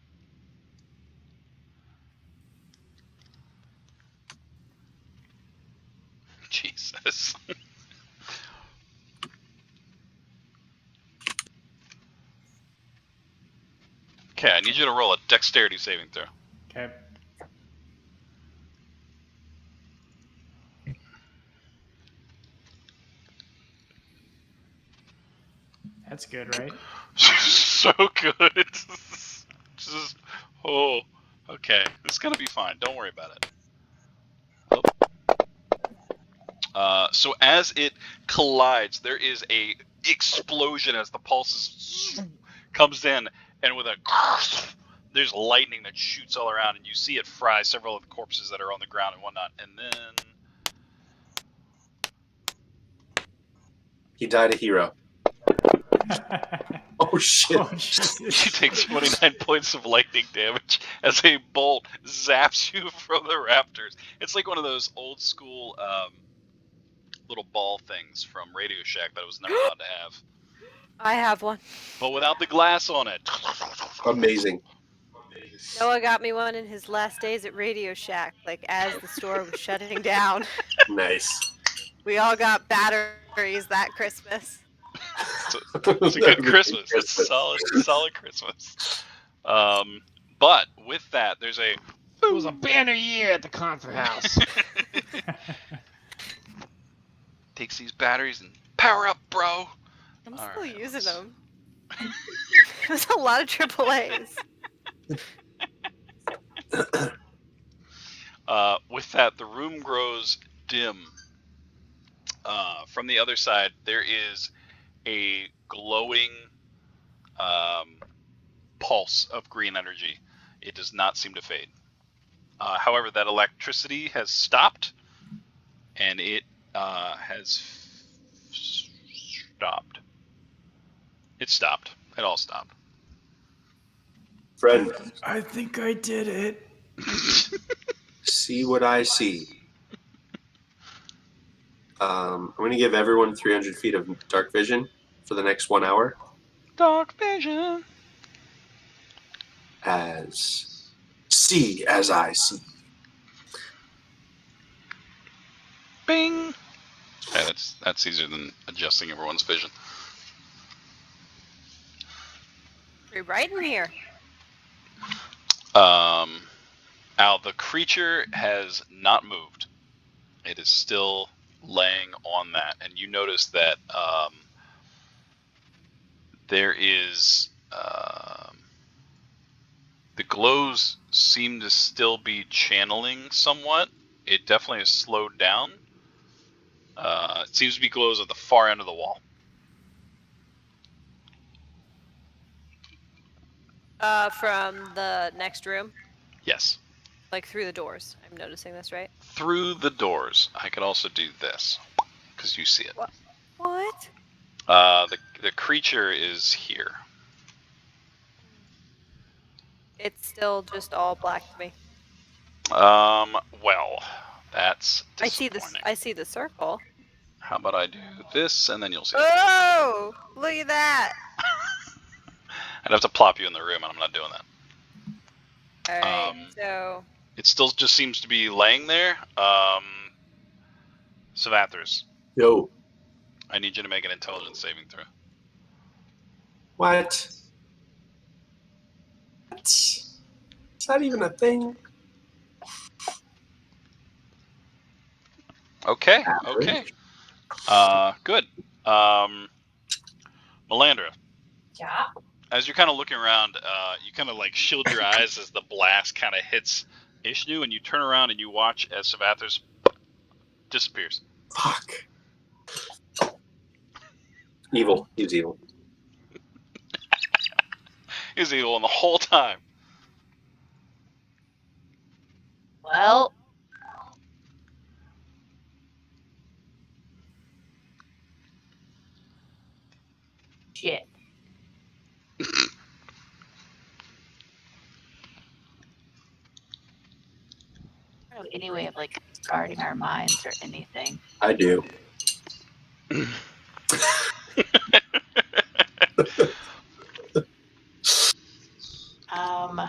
E: Jesus. Okay, I need you to roll a dexterity saving throw.
A: Okay. That's good, right?
E: So good. Just okay. It's gonna be fine. Don't worry about it. So as it collides, there is a explosion as the pulses comes in, and with a there's lightning that shoots all around, and you see it fry several of the corpses that are on the ground and whatnot. And then
B: He died a hero. Oh shit.
A: Oh, Jesus.
E: you take 29 points of lightning damage as a bolt zaps you from the rafters. It's like one of those old school little ball things from Radio Shack that I was never allowed to have,
F: I have one.
E: but without the glass on it.
B: Amazing.
F: Noah got me one in his last days at Radio Shack, like as the store was shutting down.
B: Nice.
F: We all got batteries that Christmas.
E: It's a good Christmas. It's solid Christmas. But with that, there's a.
C: It was a banner year at the Concert House.
E: Takes these batteries and power up, bro.
F: I'm
E: All
F: still
E: right,
F: using
E: let's-
F: them. There's a lot of AAAs.
E: With that, the room grows dim. From the other side, there is a glowing pulse of green energy. It does not seem to fade. However, that electricity has stopped, and it has stopped. It stopped. It all stopped.
B: Friend,
A: I think I did it.
B: see what I see. I'm going to give everyone 300 feet of dark vision for the next 1 hour
E: Dark vision.
B: as see as I see.
E: Bing. Yeah, that's easier than adjusting everyone's vision.
F: We're right in here.
E: Al, the creature has not moved. It is still laying on that, and you notice that there is The glows seem to still be channeling somewhat. It definitely has slowed down. It seems to be glows at the far end of the wall.
F: From the next room,
E: Yes.
F: like through the doors. I'm noticing this, right?
E: Through the doors. I could also do this, because you see it.
F: What?
E: The creature is here.
F: It's still just all black to me.
E: Well, that's
F: I see
E: disappointing.
F: this. I see the circle.
E: How about I do this, and then you'll see it.
F: Oh, look at that!
E: I'd have to plop you in the room, and I'm not doing that.
F: All right, so
E: It still just seems to be laying there. Savathers,
B: Yo.
E: I need you to make an intelligence saving throw.
B: What? Is that even a thing?
E: Okay.
B: Average.
E: Okay. Good. Melandra,
D: Yeah.
E: as you're kind of looking around, you kind of like shield your eyes as the blast kind of hits Ishnu, and you turn around and you watch as Savathers disappears.
B: Fuck. Evil. He's evil.
E: He's evil the whole time.
D: Well, shit. I don't know any way of like guarding our minds or anything.
B: I do.
D: Um.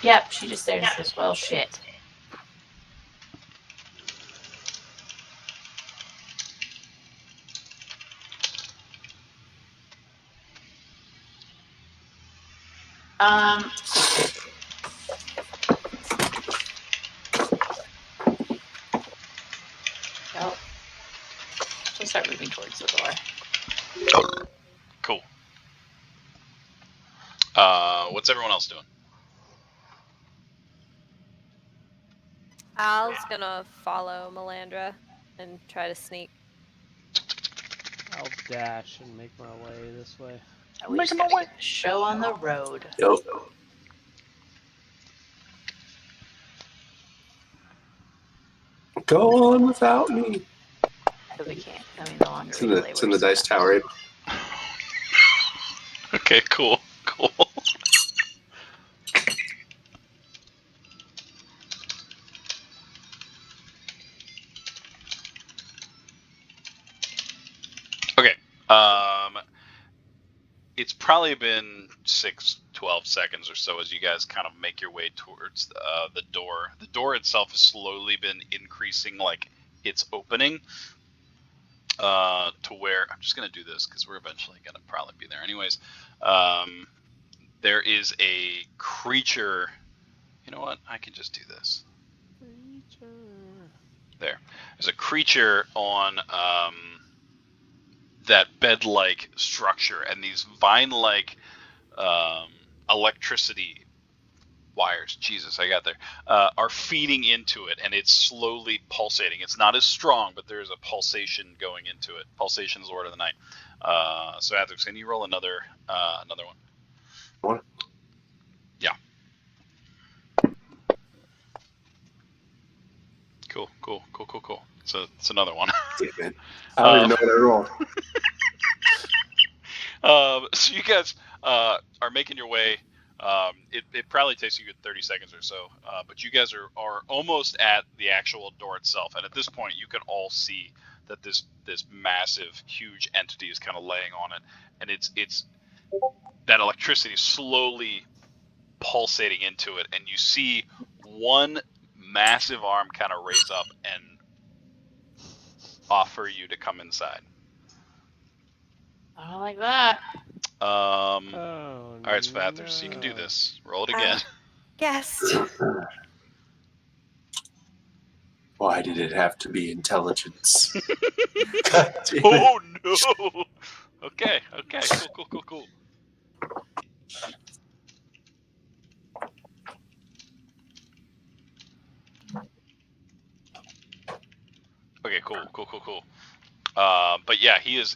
D: Yep, she just stares and says, "Well, shit." Well, she'll start moving towards the door.
E: Cool. What's everyone else doing?
F: Al's gonna follow Melandra and try to sneak.
C: I'll dash and make my way this way.
D: And we just gotta get the show on the road.
B: Yo. Go on without me.
D: Because we can't. I mean, the longer
B: It's
D: we
B: in the,
D: delay,
B: it's
D: we're
B: in the
D: just
B: dice
D: gonna-
B: tower.
E: Okay, cool. Okay. It's probably been 12 seconds or so as you guys kind of make your way towards the door. The door itself has slowly been increasing, like its opening, to where I'm just gonna do this because we're eventually gonna probably be there anyways. There is a creature. You know what? I can just do this. There's a creature on that bed-like structure, and these vine-like electricity wires, Jesus, I got there, are feeding into it, and it's slowly pulsating. It's not as strong, but there's a pulsation going into it. Pulsation's Lord of the Night. So, Athos, can you roll another one?
B: What?
E: Yeah. Cool. So it's another one.
B: Damn it. I don't even know what I rolled.
E: So you guys are making your way. It probably takes you 30 seconds or so, but you guys are almost at the actual door itself, and at this point you can all see that this massive, huge entity is kind of laying on it, and it's that electricity slowly pulsating into it, and you see one massive arm kind of raise up and offer you to come inside.
D: I don't like that.
E: All right, Svathers,
C: no.
E: so you can do this. Roll it again.
F: Yes.
B: Why did it have to be intelligence? God damn it.
E: Oh no! Okay, cool. Okay, cool. But yeah, he's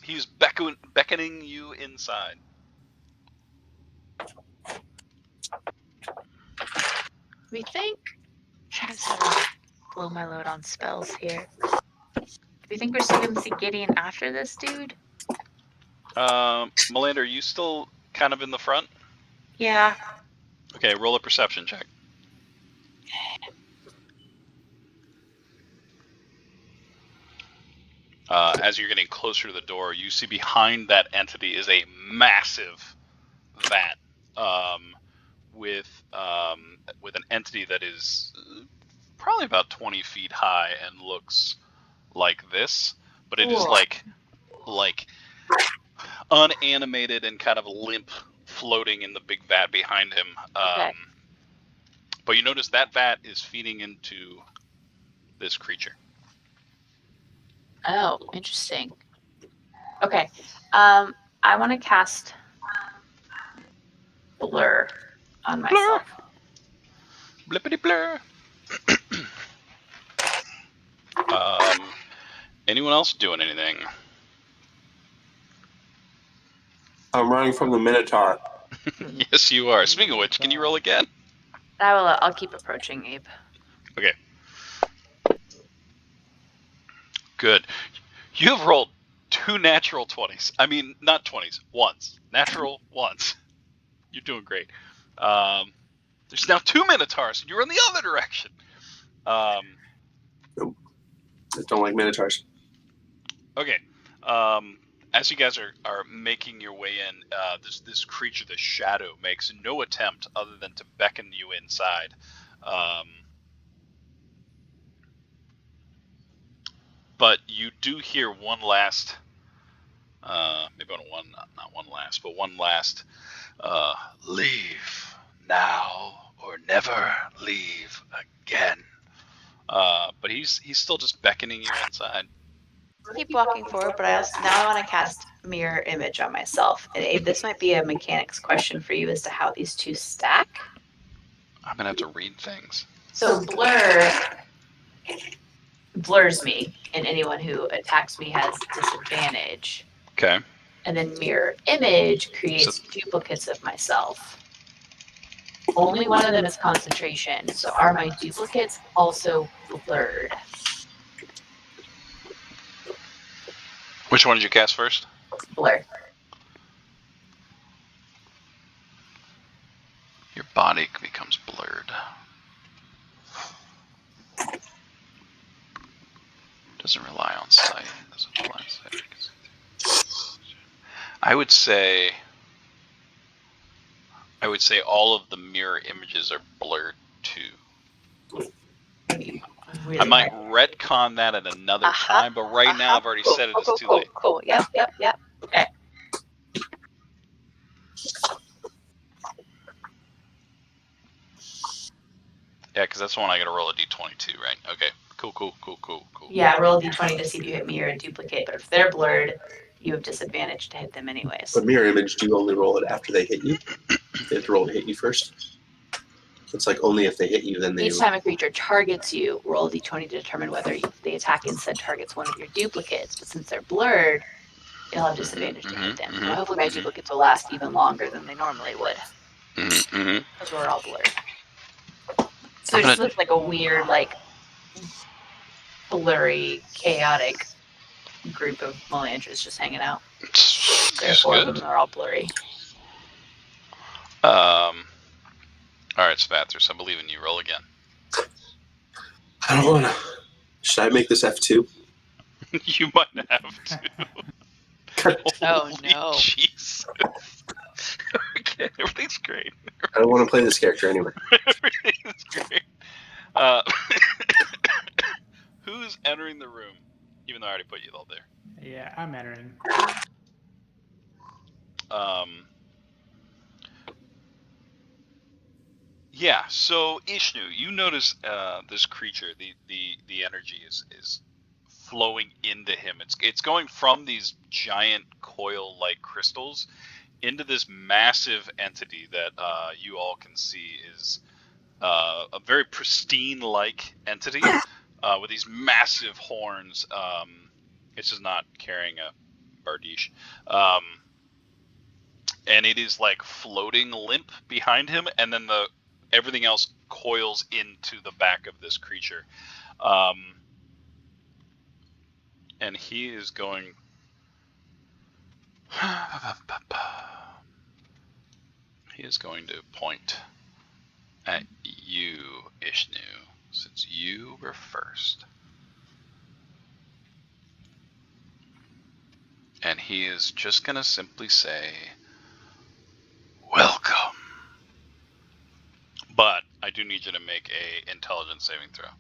E: beckoning you inside.
D: We think. Trying to sort of blow my load on spells here. Do we think we're still gonna see Gideon after this dude?
E: Melander, are you still kind of in the front?
D: Yeah.
E: Okay, roll a perception check. As you're getting closer to the door, you see behind that entity is a massive vat with an entity that is probably about 20 feet high and looks like this, but it is
D: Cool.
E: like unanimated and kind of limp, floating in the big vat behind him.
D: Okay.
E: But you notice that vat is feeding into this creature.
D: Oh, interesting. Okay. I want to cast Blur on myself.
E: Blippity blur. Anyone else doing anything?
B: I'm running from the Minotaur.
E: Yes, you are. Speaking of which, can you roll again?
D: I'll keep approaching Abe.
E: Okay. Good. You have rolled 2 natural 20s. I mean, not 20s, ones. Natural ones. You're doing great. There's now 2 Minotaurs, and you're in the other direction.
B: Nope. I don't like Minotaurs.
E: Okay. As you guys are making your way in, this creature, the shadow, makes no attempt other than to beckon you inside. But you do hear one last, maybe not one last, but one last, leave now or never leave again. But he's still just beckoning you inside.
D: Keep walking forward, but I want to cast Mirror Image on myself. And Abe, this might be a mechanics question for you as to how these two stack.
E: I'm gonna have to read things.
D: So Blur blurs me, and anyone who attacks me has disadvantage.
E: Okay.
D: And then Mirror Image creates duplicates of myself. Only one of them is concentration. So are my duplicates also blurred?
E: Which one did you cast first?
D: Blur.
E: Your body becomes blurred. Doesn't rely on sight. Doesn't rely on sight. I would say all of the mirror images are blurred too.
D: Really
E: I might retcon that at another time, but right now I've already said it's too late.
D: Cool. Yep. Okay.
E: Yeah, because that's the one I got to roll a d20 too, right? Okay. Cool.
D: Yeah, roll a d20 to see if you hit mirror and duplicate. But if they're blurred, you have disadvantage to hit them anyways.
B: But mirror image, do you only roll it after they hit you? They have to roll to hit you first. It's like only if they hit you, then they.
D: Each time a creature targets you, roll a d20 to determine whether the attack instead targets one of your duplicates. But since they're blurred, you'll have disadvantage to hit them. So hopefully my duplicates will last even longer than they normally would. Because we're all blurred. So it just looks like a weird, like, blurry, chaotic group of Melandras just hanging out. There are 4 of them, they're all blurry.
E: All right, Spathers, I believe in you. Roll again.
B: I don't want to. Should I make this F2?
E: You might have to.
D: Oh no.
E: Jesus. Okay, everything's great.
B: I don't want to play this character anyway.
E: Everything's great. Who's entering the room? Even though I already put you all there.
A: Yeah, I'm entering.
E: Yeah, so Ishnu, you notice this creature, the energy is flowing into him. It's going from these giant coil-like crystals into this massive entity that you all can see is a very pristine-like entity with these massive horns. It's just not carrying a bardiche. And it is like floating limp behind him, and then everything else coils into the back of this creature. And he is going. He is going to point at you, Ishnu, since you were first. And he is just going to simply say, "Welcome." But I do need you to make a intelligence saving throw.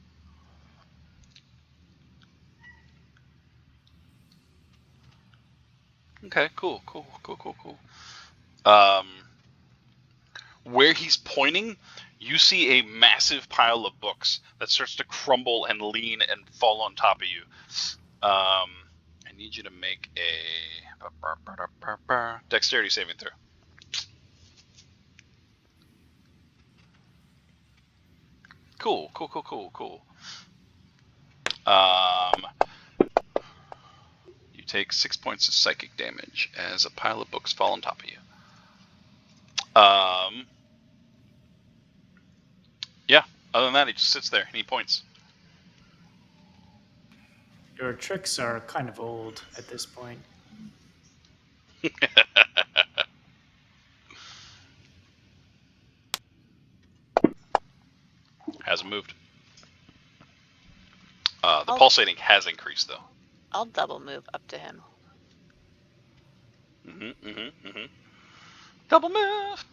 E: Okay, cool. Where he's pointing, you see a massive pile of books that starts to crumble and lean and fall on top of you. I need you to make a dexterity saving throw. Cool. You take 6 points of psychic damage as a pile of books fall on top of you. Yeah. Other than that, he just sits there and he points.
A: Your tricks are kind of old at this point.
E: Hasn't moved. The pulsating has increased though.
D: I'll double move up to him.
E: Double move.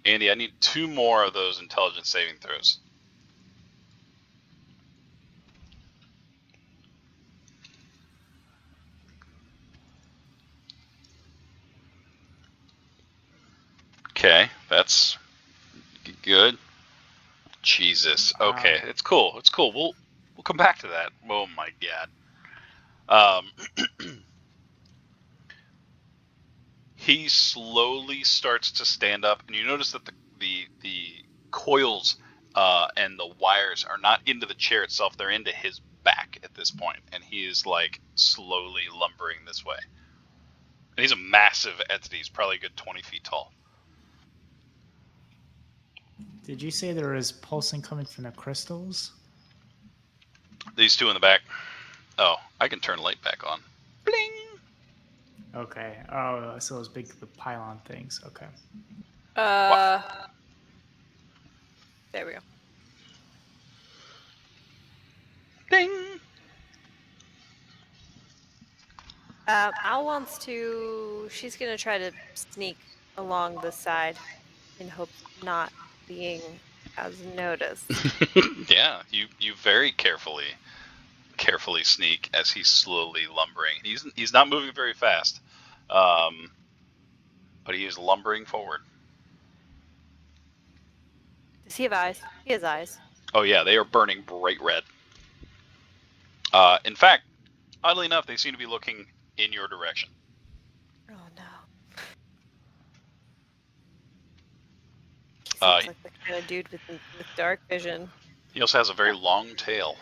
E: Andy, I need 2 more of those intelligence saving throws. Okay, that's good. Jesus. Okay, it's cool. We'll come back to that. Oh my god. He slowly starts to stand up, and you notice that the coils and the wires are not into the chair itself; they're into his back at this point, and he is like slowly lumbering this way. And he's a massive entity. He's probably a good 20 feet tall.
A: Did you say there is pulsing coming from the crystals?
E: These 2 in the back. Oh, I can turn light back on. Bling!
A: Okay. Oh, so those big the pylon things. Okay.
F: There we go.
E: Ding!
F: Al wants to. She's gonna try to sneak along the side in hopes of not being as noticed.
E: Yeah, you very carefully sneak as he's slowly lumbering. He's not moving very fast, but he is lumbering forward.
F: Does he have eyes? He has eyes.
E: Oh yeah, they are burning bright red. In fact, oddly enough, they seem to be looking in your direction.
F: Oh no. He seems like the kind of dude with dark vision.
E: He also has a very long tail.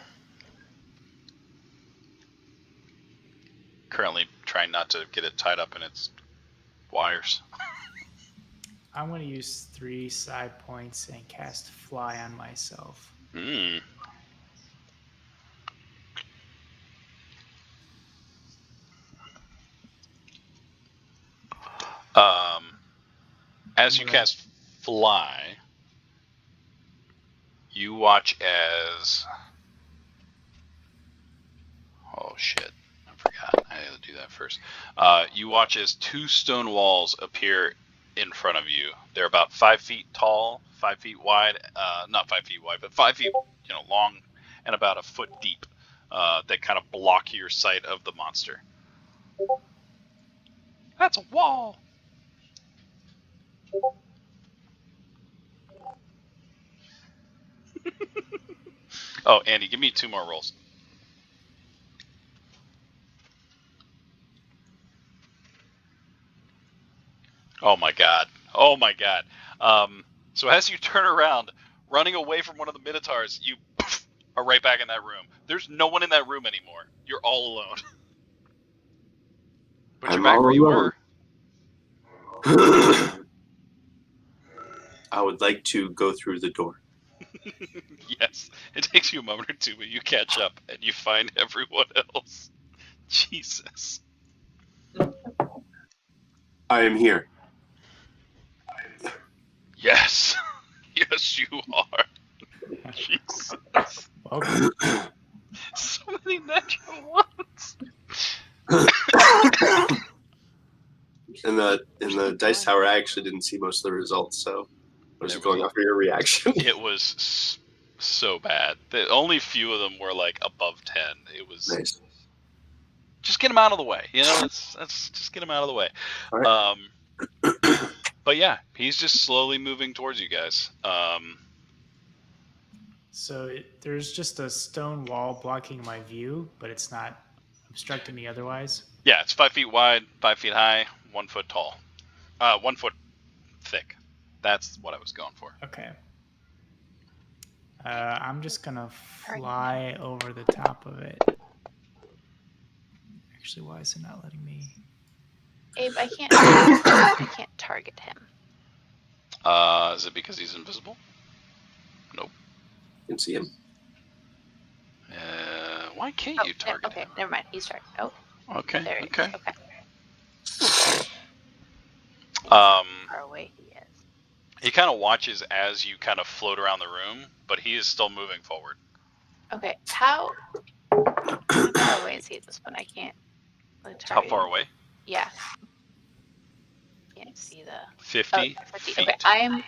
E: Currently trying not to get it tied up in its wires.
A: I'm going to use 3 side points and cast Fly on myself.
E: As you cast Fly, you watch as... Oh shit, I forgot. I had to do that first. You watch as 2 stone walls appear in front of you. They're about 5 feet tall, 5 feet wide. Not 5 feet wide, but 5 feet, long, and about a foot deep. That kind of block your sight of the monster. That's a wall. Oh, Andy, give me 2 more rolls. Oh my god. Oh my god. So as you turn around, running away from one of the Minotaurs, you are right back in that room. There's no one in that room anymore. You're all alone. But you're
B: I'm
E: back
B: all
E: where you
B: alone.
E: were.
B: I would like to go through the door.
E: Yes. It takes you a moment or two, but you catch up and you find everyone else. Jesus.
B: I am here.
E: Yes. Yes, you are. Jesus.
A: Welcome.
E: So many natural ones.
B: In the dice tower, I actually didn't see most of the results, so I was
E: There was
B: going
E: a-
B: off of your reaction.
E: It was so bad. The only few of them were like above 10. It was
B: Nice.
E: just get them out of the way. You know, let's just get them out of the way.
B: All right.
E: But yeah, he's just slowly moving towards you guys.
A: So there's just a stone wall blocking my view, but it's not obstructing me otherwise.
E: Yeah, it's 5 feet wide, 5 feet high, 1 foot tall, 1 foot thick. That's what I was going for.
A: Okay. I'm just gonna fly over the top of it. Actually, why is it not letting me?
D: Abe, I can't target him.
E: Is it because he's invisible? Nope.
B: You can see him.
E: Why can't you target
D: okay,
E: him?
D: never mind. He's targeted. Oh,
E: Okay.
D: there he
E: Okay.
D: is. Okay.
E: Um,
D: Far away he is.
E: he kind of watches as you kind of float around the room, but he is still moving forward.
D: Okay, how far away is he at this point? I can't really
E: How
D: target
E: far
D: him.
E: away?
D: Yeah. Can't see the
E: 50
D: 50.
E: feet.
D: Okay, I'm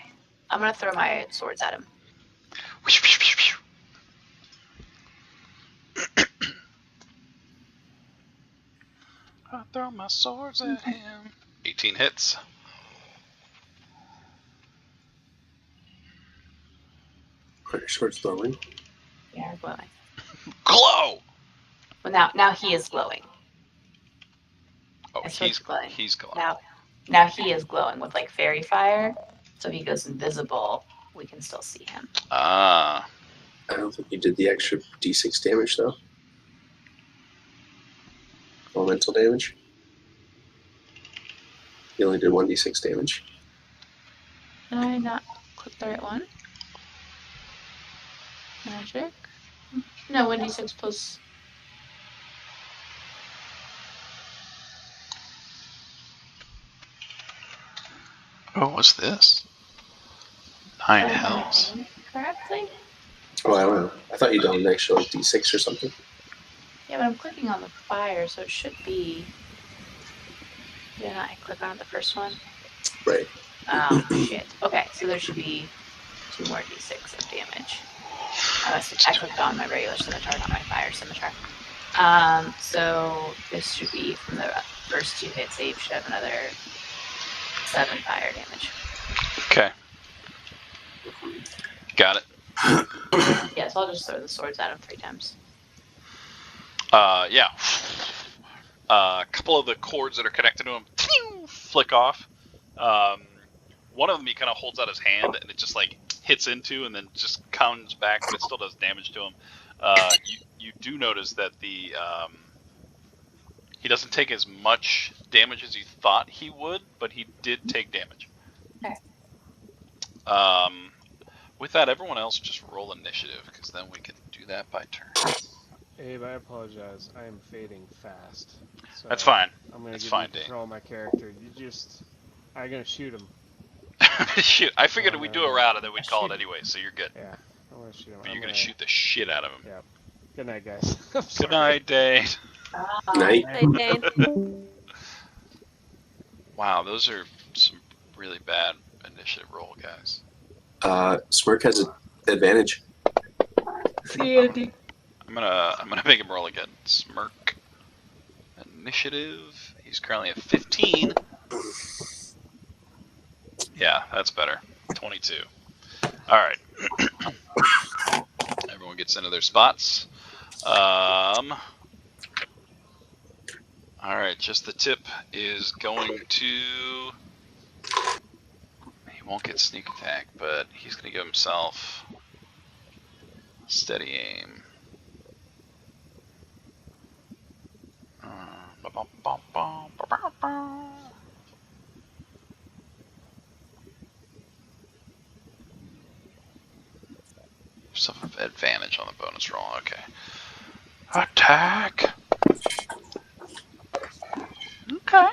D: gonna throw my swords at him.
E: I throw my swords at him. 18 hits.
B: Are your swords glowing?
D: Yeah, glowing.
E: Glow!
D: Well, now he is glowing.
E: Oh,
D: I switched glowing.
E: he's glowing.
D: Now he is glowing with like fairy fire. So if he goes invisible, we can still see him.
E: Ah.
B: I don't think you did the extra d6 damage, though. Elemental damage. You only did 1d6 damage.
D: Did I not click the right one? Magic? No, 1d6 plus.
E: Oh, what's this? 9 hells.
D: Correctly?
B: Oh, I don't know. I thought you done an extra like d6 or something.
D: Yeah, but I'm clicking on the fire, so it should be. Didn't I click on the first one?
B: Right.
D: Oh, shit. Okay, so there should be 2 more d6 of damage. I clicked on my regular scimitar, not my fire scimitar. So this should be from the first 2 hits. Abe should have another 7 fire damage.
E: Okay. Got it.
D: Yeah, so I'll just throw the swords at him 3 times.
E: Yeah. A couple of the cords that are connected to him flick off. One of them he kind of holds out his hand and it just like hits into and then just comes back, but it still does damage to him. You do notice that he doesn't take as much damage as you thought he would, but he did take damage.
D: Okay.
E: With that, everyone else just roll initiative because then we can do that by turn.
C: Abe, I apologize. I am fading fast. So
E: That's fine.
C: I'm gonna
E: That's
C: give
E: fine,
C: you control of my character. I'm gonna shoot him.
E: Shoot, I figured
C: Oh,
E: we'd
C: no,
E: do a
C: no.
E: route and then we'd call it anyway, so you're good.
C: Yeah, I'm gonna shoot him.
E: But you're gonna shoot the shit out of him.
C: Yeah. Good night, guys. I'm
E: Good
C: sorry.
E: night, Dane.
B: Night.
F: Hey, Dane.
E: Wow, those are some really bad initiative roll, guys.
B: Smirk has an advantage.
D: See Andy.
E: I'm gonna make him roll again. Smirk. Initiative. He's currently at 15. Yeah, that's better. 22. All right. Everyone gets into their spots. All right, just the tip is going to. He won't get sneak attack, but he's going to give himself steady aim. Some advantage on the bonus roll. Okay. Attack. Okay.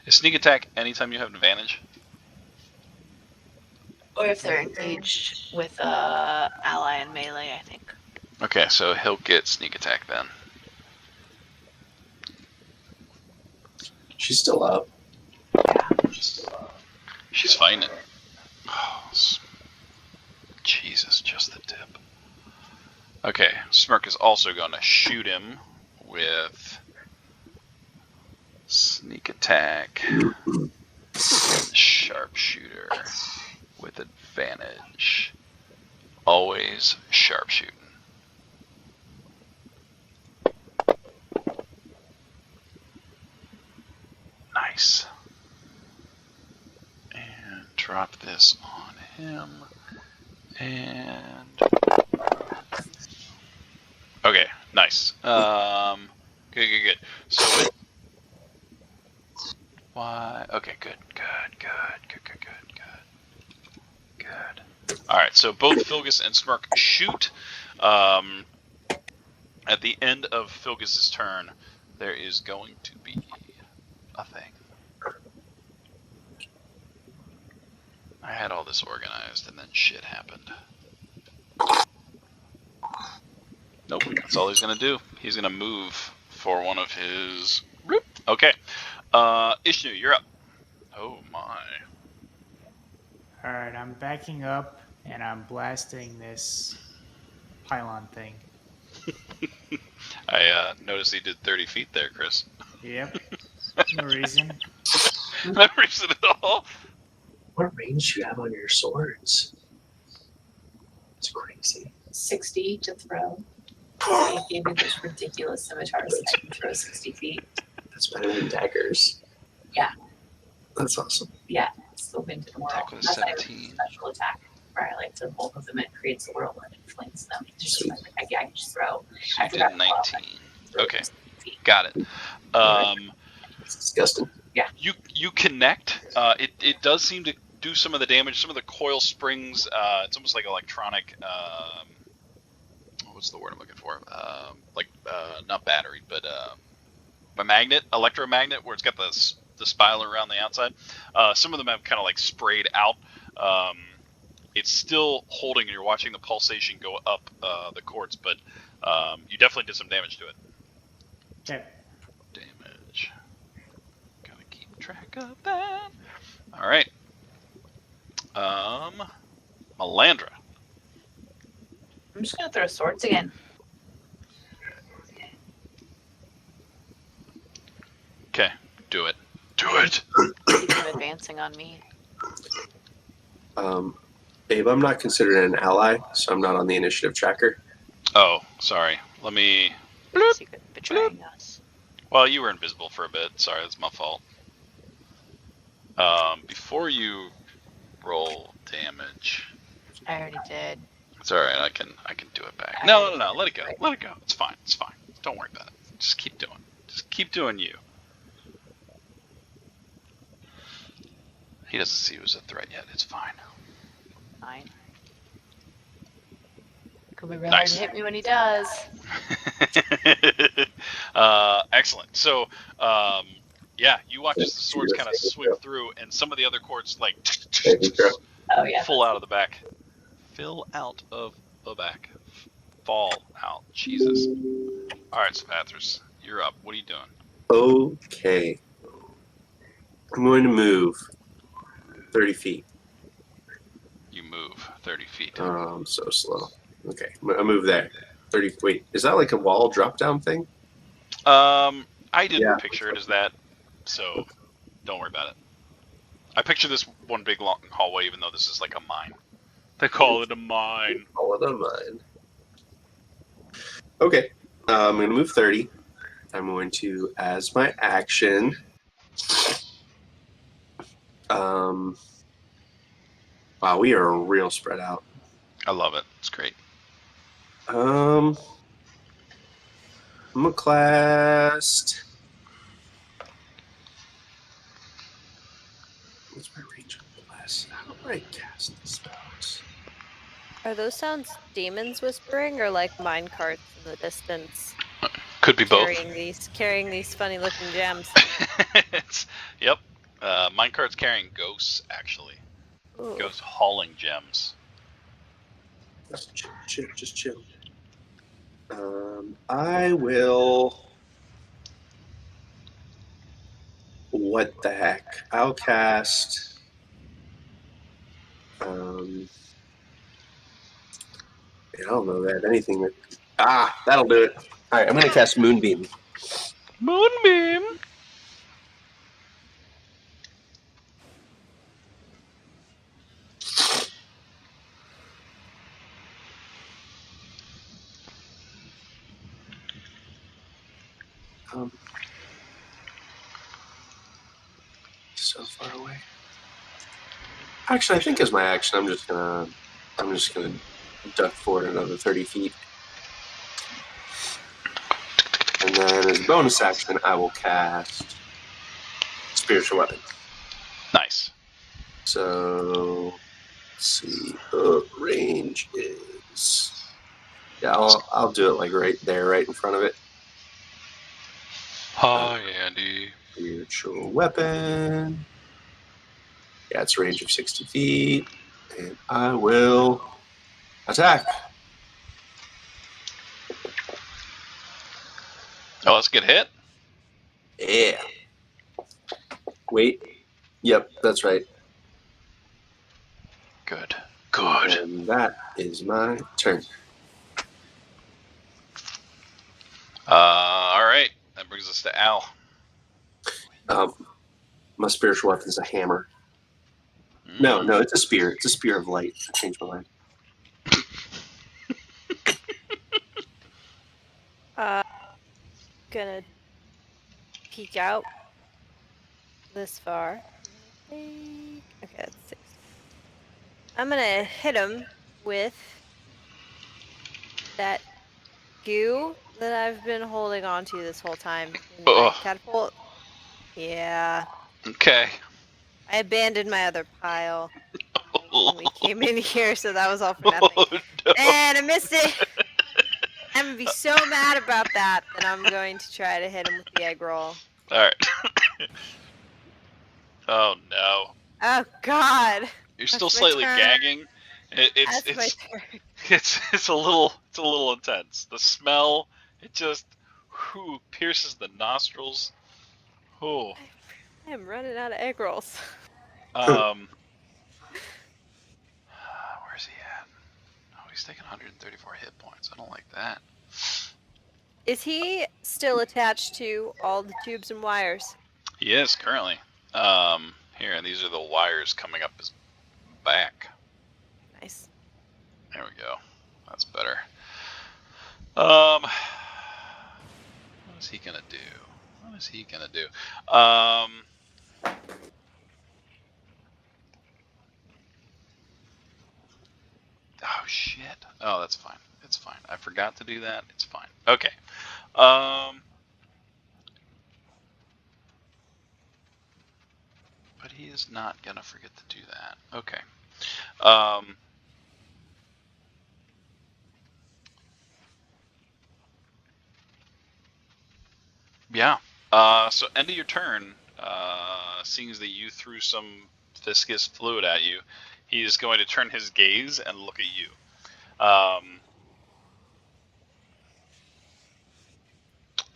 E: Is sneak attack anytime you have advantage?
D: Or if they're engaged with a ally in melee, I think.
E: Okay, so he'll get sneak attack then.
B: She's still up.
E: She's fighting it. Oh, Jesus, just the tip. Okay, Smirk is also going to shoot him with sneak attack, sharpshooter with advantage. Always sharpshooting. Nice. And drop this on him. And okay, nice. Good. So it. Why? Okay, good. All right, so both Filgus and Smirk shoot. At the end of Filgus's turn, there is going to be a thing. I had all this organized, and then shit happened. Nope, that's all he's gonna do. He's gonna move for one of his. Okay, Ishnu, you're up. Oh my.
A: All right, I'm backing up and I'm blasting this pylon thing.
E: I noticed he did 30 feet there, Chris.
A: Yep. No reason.
E: No reason at all.
B: What range do you have on your swords? It's crazy.
D: 60 to throw. They gave me this ridiculous scimitars that I can throw 60 feet.
B: That's better than daggers.
D: Yeah.
B: That's awesome.
D: Yeah, it's the wind and whirl.
E: Attack with a
D: That's like a
E: 17.
D: special attack where I like to both of them. It creates a whirlwind and flings them. Just like I can just throw.
E: So you did 19. Okay,
D: 60 feet.
E: got it.
B: It's disgusting.
E: You connect. It does seem to do some of the damage. Some of the coil springs. It's almost like electronic. What's the word I'm looking for? Not battery, but a magnet, electromagnet, where it's got the spiral around the outside. Some of them have kind of like sprayed out. It's still holding, and you're watching the pulsation go up the cords, but you definitely did some damage to it.
A: Okay.
E: Damage. Gotta keep track of that. All right. Melandra.
D: I'm just gonna throw swords again.
E: Okay, do it. Do it.
D: Keep them advancing on me.
B: Babe, I'm not considered an ally, so I'm not on the initiative tracker.
E: Oh, sorry. Let me.
D: Secret betraying us.
E: Well, you were invisible for a bit. Sorry, that's my fault. Before you roll damage,
D: I already did.
E: it's all right. I can do it back. No. Let it go. Let it go. It's fine. It's fine. Don't worry about it. Just keep doing. Just keep doing you. He doesn't see you as a threat yet. It's fine.
D: Fine. Could be real
E: Nice.
D: hard to hit me when he does.
E: Excellent. So, yeah, you watch as the swords kind of swing through, and some of the other cords like
D: Oh yeah.
E: full out of the back. Fill out of the back. Fall out. Jesus. All right, Spathers, you're up. What are you doing?
B: Okay. I'm going to move 30 feet.
E: You move 30 feet.
B: Oh, I'm so slow. Okay, I move there. 30. Wait, is that like a wall drop down thing?
E: I didn't
B: Yeah.
E: picture it as that. So don't worry about it. I picture this one big long hallway, even though this is like a mine. They call it a mine.
B: All of them mine. Okay. I'm going to move 30. I'm going to, as my action, wow, we are real spread out.
E: I love it. It's great.
B: I'm going to cast. What's my range on class? How do I cast the spells?
F: Are those sounds demons whispering or like mine carts in the distance
E: Could be both.
F: carrying these funny looking gems?
E: Yep. Minecart's carrying ghosts, actually.
F: Ooh.
E: Ghosts hauling gems.
B: Just chill. I will. What the heck? I'll cast. I don't know that anything that. That'll do it. All right, I'm gonna cast Moonbeam.
E: Moonbeam.
B: So far away. Actually, I think as my action, I'm just gonna duck forward another 30 feet, and then as a bonus action, I will cast Spiritual Weapon.
E: Nice.
B: So let's see. Range is. Yeah, I'll do it like right there, right in front of it.
E: Hi, Andy.
B: Spiritual Weapon. Yeah, it's a range of 60 feet, and I will attack.
E: Oh, that's a good hit.
B: Yeah. Wait. Yep, that's right.
E: Good.
B: And that is my turn.
E: All right. That brings us to Al.
B: My spiritual weapon is a hammer. No, it's a spear. It's a spear of light. I changed my mind.
F: Gonna peek out this far. Okay, that's 60. I'm gonna hit him with that goo that I've been holding on to this whole time in my catapult. Yeah.
E: Okay.
F: I abandoned my other pile when we came in here, so that was all for nothing.
E: Oh, no.
F: And I missed it! I'm gonna be so mad about that I'm going to try to hit him with the egg roll.
E: Alright. Oh, no.
F: Oh, God!
E: You're still slightly gagging.
F: That's my turn.
E: It's a little intense. The smell, it just pierces the nostrils. Oh.
F: I am running out of egg rolls.
E: Where's he at? Oh, he's taking 134 hit points. I don't like that.
F: Is he still attached to all the tubes and wires?
E: He is currently. Here, these are the wires coming up his back.
F: Nice.
E: There we go. That's better. What is he gonna do? Oh shit. Oh, that's fine. It's fine. I forgot to do that. It's fine. Okay. But he is not gonna forget to do that. Okay. Yeah. So end of your turn, seeing as that you threw some viscous fluid at you, he is going to turn his gaze and look at you.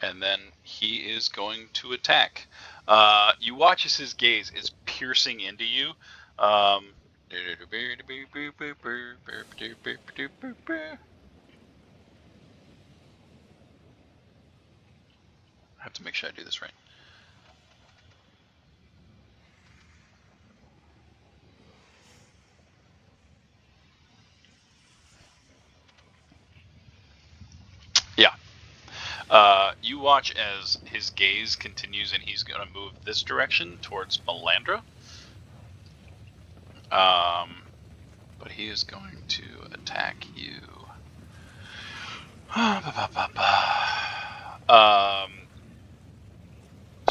E: And then he is going to attack. You watch as his gaze is piercing into you. I have to make sure I do this right. You watch as his gaze continues, and he's going to move this direction towards Melandra. But he is going to attack you.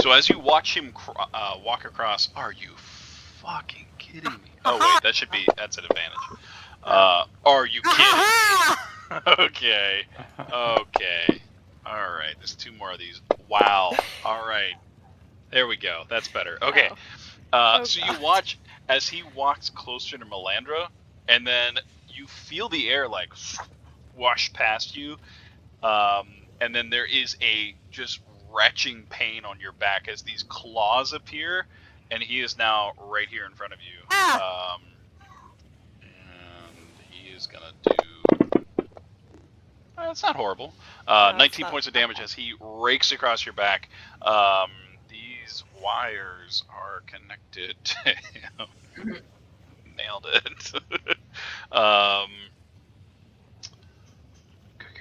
E: So as you watch him walk across, are you fucking kidding me? Oh wait, that's an advantage. Are you kidding me? Okay. All right, there's 2 more of these. Wow. All right. There we go. That's better. Okay. So you watch as he walks closer to Melandra, and then you feel the air like wash past you, and then there is a just retching pain on your back as these claws appear, and he is now right here in front of you. And he is gonna do. That's not horrible. 19 points of damage as he rakes across your back. These wires are connected to him. Nailed it. Good.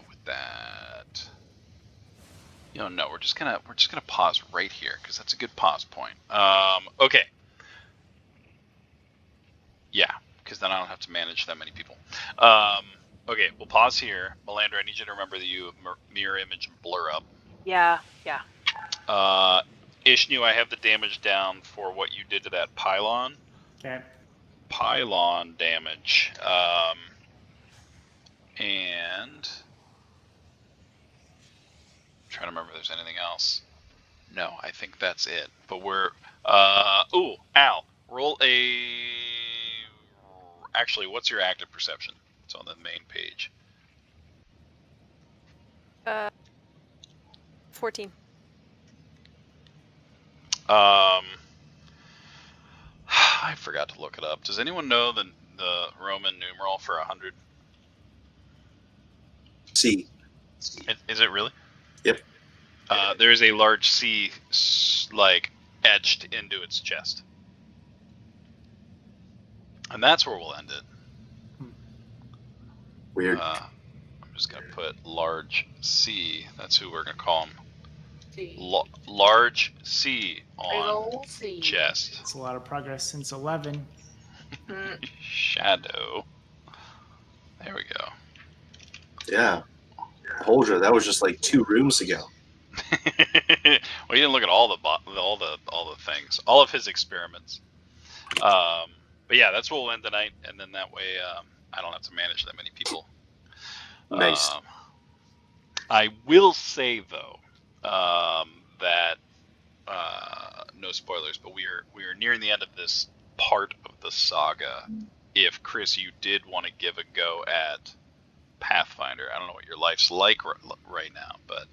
E: With that, no, we're just gonna pause right here because that's a good pause point. Okay. Yeah, because then I don't have to manage that many people. Okay, we'll pause here. Melandra, I need you to remember that you mirror image and blur up.
D: Yeah.
E: Ishnu, I have the damage down for what you did to that pylon.
A: Okay.
E: Pylon damage. And I'm trying to remember if there's anything else. No, I think that's it. But we're Al, roll a. Actually, what's your active perception? It's on the main page.
F: 14.
E: I forgot to look it up. Does anyone know the Roman numeral for 100?
B: C.
E: Is it really?
B: Yep.
E: There is a large C, like etched into its chest, and that's where we'll end it.
B: Weird.
E: I'm just gonna put large C. That's who we're gonna call him. Large C on chest.
A: It's a lot of progress since 11.
E: Shadow. There we go.
B: Yeah. Holdra, that was just like 2 rooms ago.
E: Well, you didn't look at all the things, all of his experiments. But yeah, that's where we'll end tonight, and then that way I don't have to manage that many people.
B: Nice.
E: I will say though that no spoilers, but we are nearing the end of this part of the saga. If Chris, you did want to give a go at Pathfinder, I don't know what your life's like right now, but